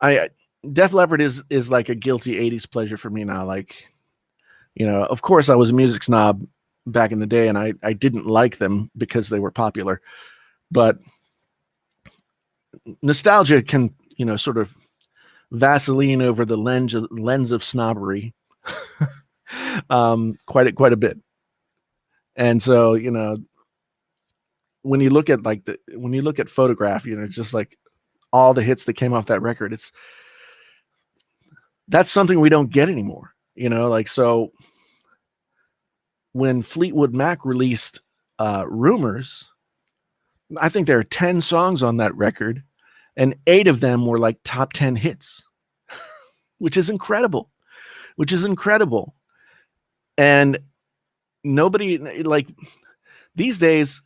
Def Leppard is like a guilty 80s pleasure for me now. Like, of course I was a music snob back in the day, and I didn't like them because they were popular, but nostalgia can, sort of Vaseline over the lens of snobbery quite a bit. And so, when you look at Photograph, just like all the hits that came off that record, that's something we don't get anymore. Like, so when Fleetwood Mac released Rumors, I think there are 10 songs on that record, and 8 of them were like top 10 hits, which is incredible. And nobody, like, these days,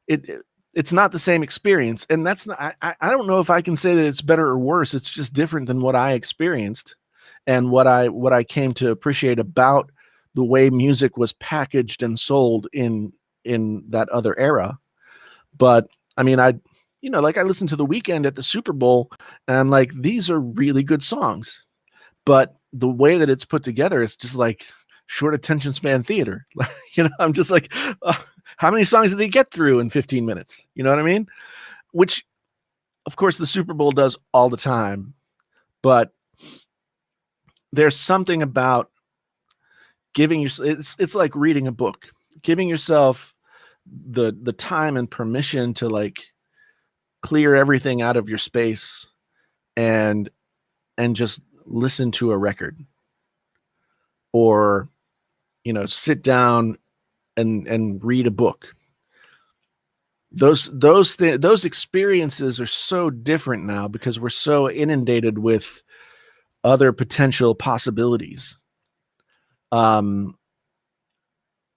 it's not the same experience. And that's not, I don't know if I can say that it's better or worse. It's just different than what I experienced and what I came to appreciate about the way music was packaged and sold in that other era. But I mean, I listened to The Weeknd at the Super Bowl, and I'm like, these are really good songs, but the way that it's put together is just like short attention span theater. I'm just like, how many songs did he get through in 15 minutes? You know what I mean? Which, of course, the Super Bowl does all the time, but there's something about giving yourself, it's like reading a book, giving yourself the time and permission to like clear everything out of your space and just listen to a record, or sit down and read a book. Those experiences are so different now because we're so inundated with other potential possibilities.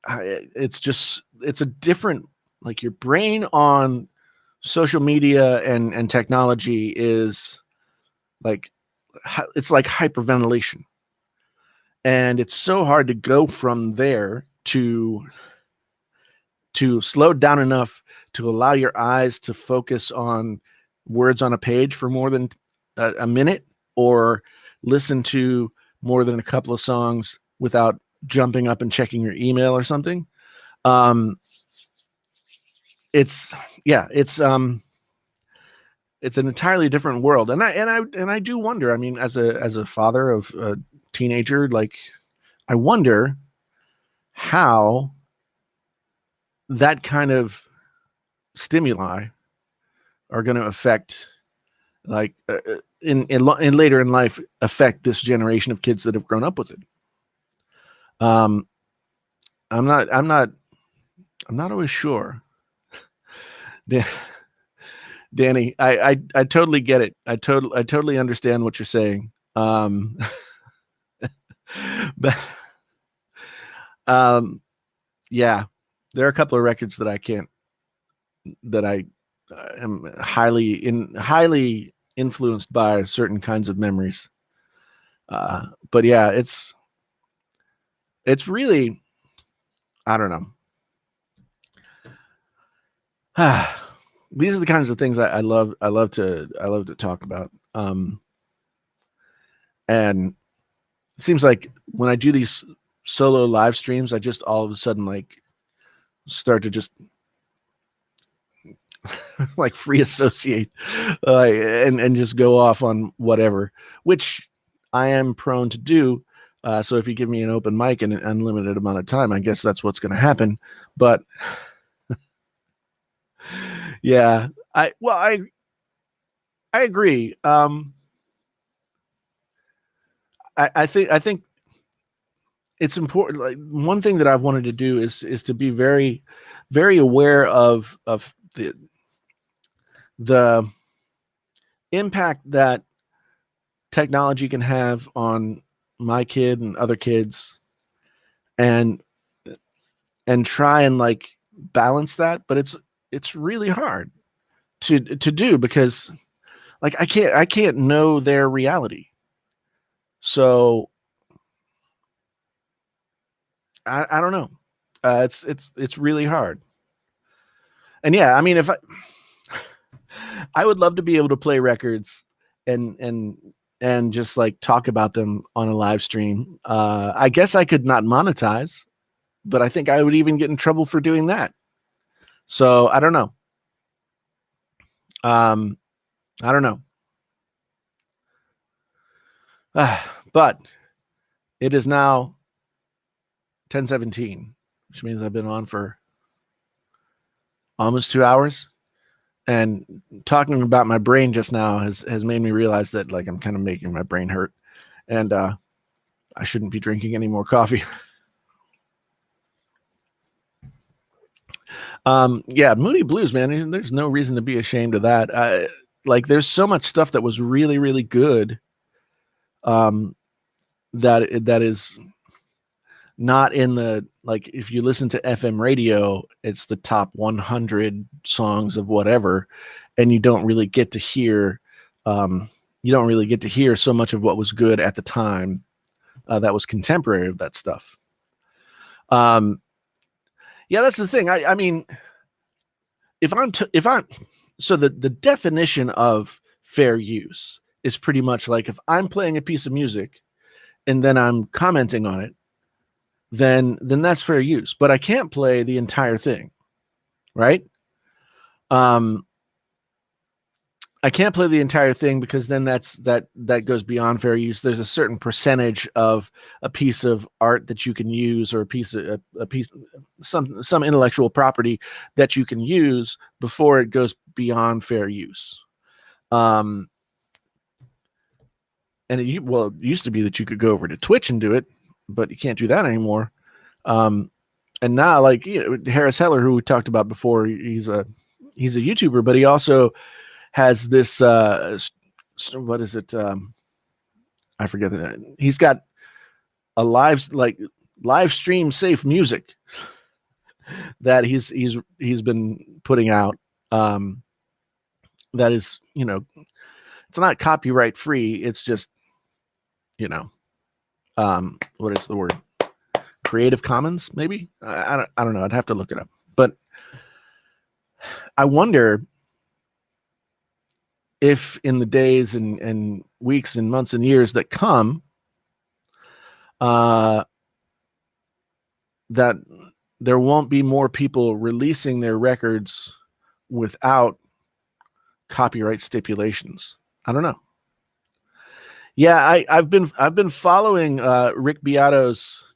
It's a different, like, your brain on social media and technology is like, it's like hyperventilation, and it's so hard to go from there to slow down enough to allow your eyes to focus on words on a page for more than a minute, or listen to more than a couple of songs without jumping up and checking your email or something. It's an entirely different world. And I do wonder, I mean, as a father of a teenager, like, I wonder how that kind of stimuli are going to affect, like, in later in life, affect this generation of kids that have grown up with it. I'm not always sure. Danny, I totally get it. I totally understand what you're saying. But yeah, there are a couple of records that I am highly influenced by certain kinds of memories. But yeah, it's really, I don't know. These are the kinds of things I love to talk about. And it seems like when I do these solo live streams, I just all of a sudden like start to just like free associate and just go off on whatever, which I am prone to do. So if you give me an open mic and an unlimited amount of time, I guess that's what's going to happen. But yeah, I agree. I think it's important. Like, one thing that I've wanted to do is to be very, very aware of the impact that technology can have on my kid and other kids, and try and like balance that. But it's really hard to do, because Like I can't know their reality. So I don't know. It's really hard. And yeah, I mean, if I would love to be able to play records and just like talk about them on a live stream. I guess I could not monetize, but I think I would even get in trouble for doing that. So I don't know. I don't know. But it is now 10:17, which means I've been on for almost 2 hours. And talking about my brain just now has made me realize that like I'm kind of making my brain hurt, and I shouldn't be drinking any more coffee. Yeah, Moody Blues, man. There's no reason to be ashamed of that. Like, there's so much stuff that was really, really good. That is not in the, like, if you listen to FM radio, it's the top 100 songs of whatever, and you don't really get to hear so much of what was good at the time that was contemporary of that stuff. Yeah, that's the thing. I mean, so the definition of fair use is pretty much like if I'm playing a piece of music and then I'm commenting on it, then that's fair use. But I can't play the entire thing, right? I can't play the entire thing because then that goes beyond fair use. There's a certain percentage of a piece of art that you can use, or some intellectual property that you can use before it goes beyond fair use. And it used to be that you could go over to Twitch and do it, but you can't do that anymore. And now, like, Harris Heller, who we talked about before, he's a YouTuber, but he also has this what is it? I forget that. He's got a live stream safe music that he's been putting out. That is, it's not copyright free. It's just, what is the word? Creative Commons, maybe? I don't know. I'd have to look it up. But I wonder if in the days and weeks and months and years that come, that there won't be more people releasing their records without copyright stipulations. I don't know. Yeah, I've been following Rick Beato's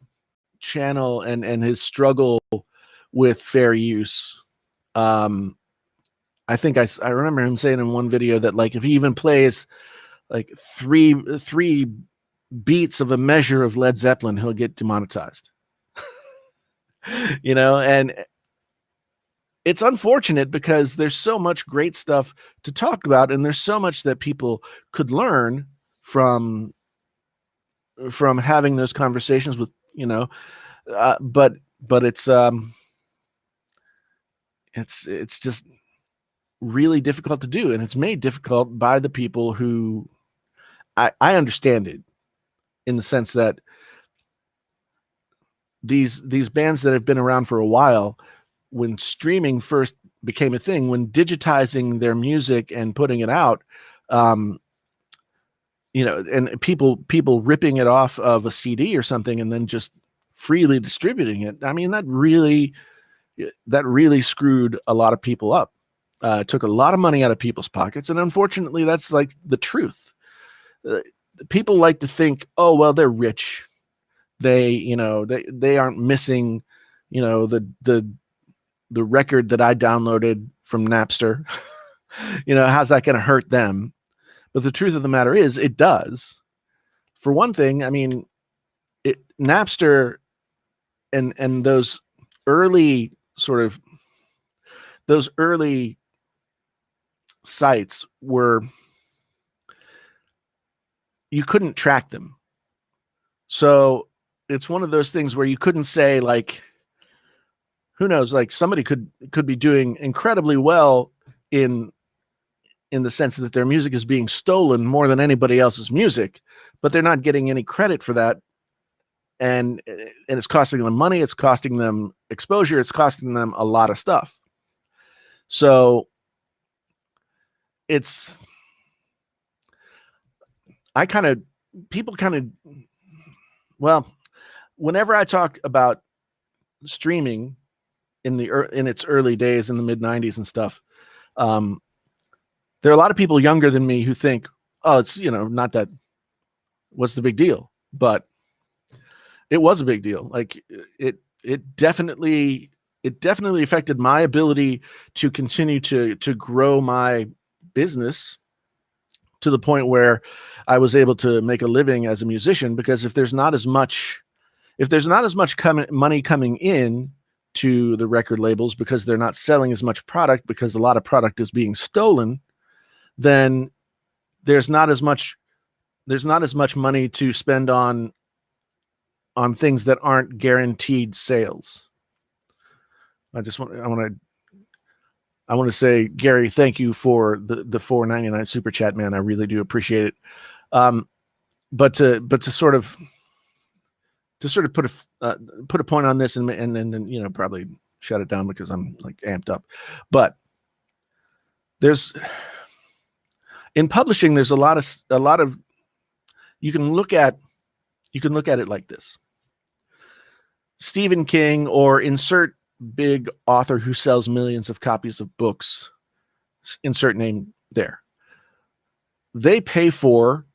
channel and his struggle with fair use. I think I remember him saying in one video that, like, if he even plays like three beats of a measure of Led Zeppelin, he'll get demonetized. And it's unfortunate because there's so much great stuff to talk about, and there's so much that people could learn from having those conversations with, but it's just really difficult to do, and it's made difficult by the people who I understand it, in the sense that these bands that have been around for a while, when streaming first became a thing, when digitizing their music and putting it out, and people ripping it off of a CD or something and then just freely distributing it. I mean, that really screwed a lot of people up. Took a lot of money out of people's pockets, and unfortunately, that's like the truth. People like to think, oh well, they're rich. They aren't missing, the record that I downloaded from Napster. How's that going to hurt them? But the truth of the matter is, it does. For one thing, I mean, Napster and those early sites were, you couldn't track them. So it's one of those things where you couldn't say, like, who knows, like somebody could be doing incredibly well in in the sense that their music is being stolen more than anybody else's music, but they're not getting any credit for that. And it's costing them money. It's costing them exposure. It's costing them a lot of stuff. So whenever I talk about streaming in its early days in the mid 90s and stuff, there are a lot of people younger than me who think, oh, it's, not that, what's the big deal? But it was a big deal. Like it definitely affected my ability to continue to grow my business to the point where I was able to make a living as a musician, because if there's not as much money coming in to the record labels because they're not selling as much product, because a lot of product is being stolen, then there's not as much money to spend on things that aren't guaranteed sales. I want to say, Gary, thank you for the $4.99 super chat, man. I really do appreciate it. But to sort of put a point on this and then probably shut it down because I'm like amped up. But in publishing, there's a lot of you can look at it like this. Stephen King, or insert big author who sells millions of copies of books, insert name there. They pay for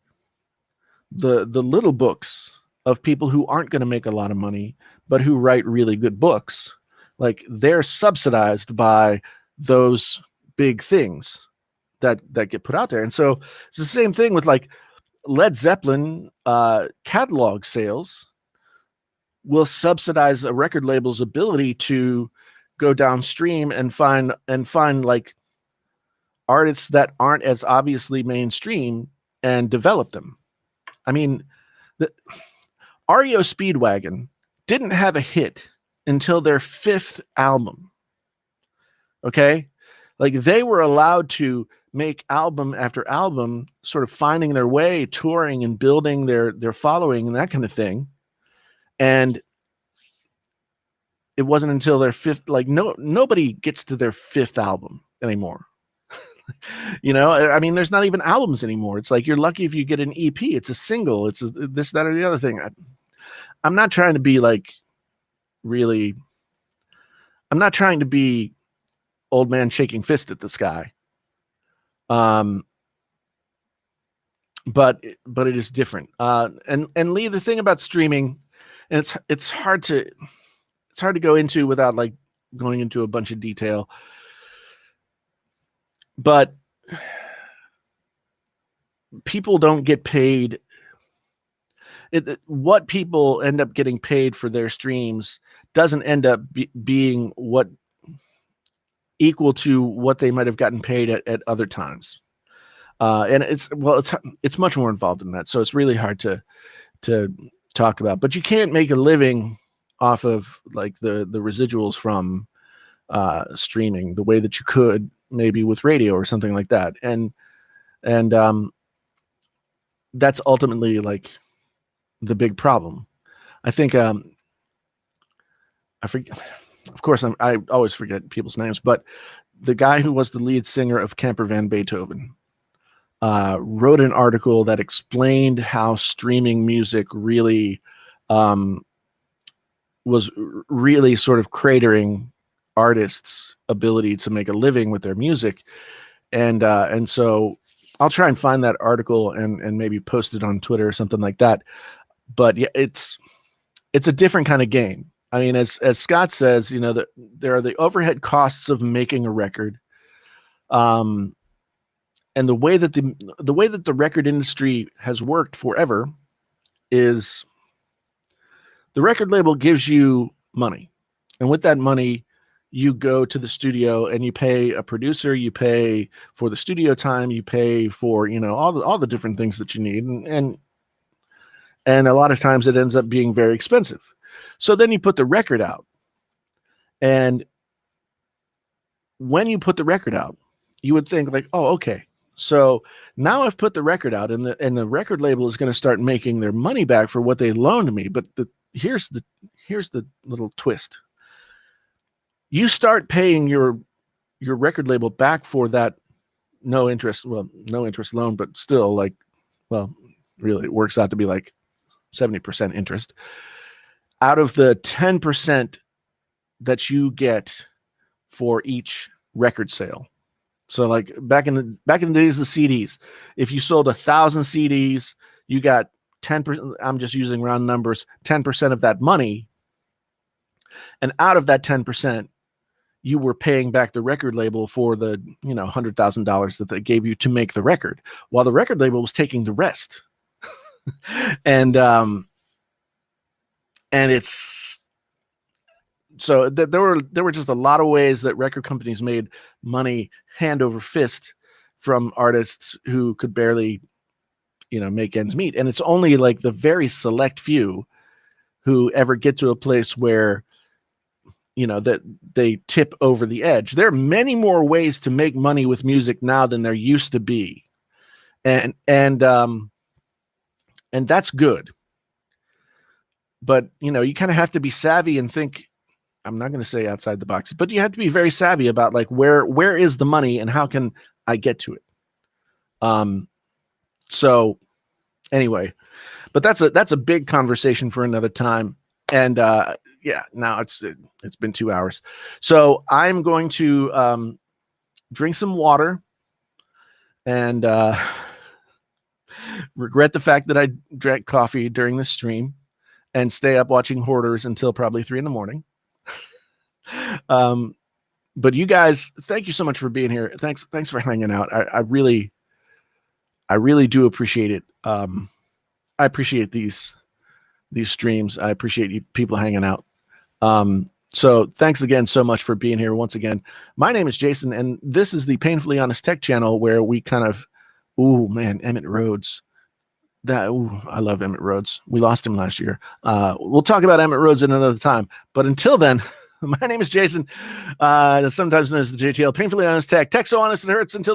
the little books of people who aren't going to make a lot of money, but who write really good books. Like, they're subsidized by those big things that get put out there. And so it's the same thing with like Led Zeppelin catalog sales will subsidize a record label's ability to go downstream and find like artists that aren't as obviously mainstream and develop them. I mean, the REO Speedwagon didn't have a hit until their 5th album. Okay? Like, they were allowed to make album after album, sort of finding their way, touring and building their following and that kind of thing. And it wasn't until their 5th, like, nobody gets to their 5th album anymore. I mean, there's not even albums anymore. It's like, you're lucky if you get an EP. It's a single. It's this, that, or the other thing. I'm not trying to be like I'm not trying to be old man shaking fist at the sky. But it is different. And Lee, the thing about streaming, and it's hard to go into without like going into a bunch of detail, but people don't get paid. What people end up getting paid for their streams doesn't end up being what equal to what they might have gotten paid at other times. And it's much more involved in that. So it's really hard to talk about, but you can't make a living off of like the residuals from streaming the way that you could maybe with radio or something like that. And that's ultimately like the big problem. I think, I forget, of course, I always forget people's names, but the guy who was the lead singer of Camper Van Beethoven wrote an article that explained how streaming music really was really sort of cratering artists' ability to make a living with their music. And so I'll try and find that article and maybe post it on Twitter or something like that. But yeah, it's a different kind of game. I mean, as Scott says, that there are the overhead costs of making a record. And the way that the record industry has worked forever is the record label gives you money. And with that money, you go to the studio and you pay a producer, you pay for the studio time, you pay for, all the different things that you need. And a lot of times it ends up being very expensive. So then you put the record out. And when you put the record out, you would think like, oh, okay, So now I've put the record out, and the record label is going to start making their money back for what they loaned me. But here's the little twist. You start paying your record label back for that no interest loan, but still, like, well, really it works out to be like 70% interest out of the 10% that you get for each record sale. So like back in the days of the CDs, if you sold 1,000 CDs, you got 10%. I'm just using round numbers, 10% of that money. And out of that 10%, you were paying back the record label for the, $100,000 that they gave you to make the record, while the record label was taking the rest. And it's so that there were just a lot of ways that record companies made money hand over fist from artists who could barely, make ends meet. And it's only like the very select few who ever get to a place where, that they tip over the edge. There are many more ways to make money with music now than there used to be. And that's good. But, you kind of have to be savvy and think, I'm not going to say outside the box, but you have to be very savvy about like, where is the money and how can I get to it? So anyway, but that's a big conversation for another time. And, now it's been 2 hours. So I'm going to, drink some water and, regret the fact that I drank coffee during the stream and stay up watching Hoarders until probably 3 a.m. But you guys, thank you so much for being here. Thanks for hanging out. I really do appreciate it. I appreciate these streams. I appreciate you people hanging out. So thanks again so much for being here once again. My name is Jason, and this is the Painfully Honest Tech channel, where we kind of, Emmett Rhodes. I love Emmett Rhodes. We lost him last year. We'll talk about Emmett Rhodes in another time. But until then, my name is Jason, sometimes known as the JTL, Painfully Honest Tech. Tech so honest it hurts. Until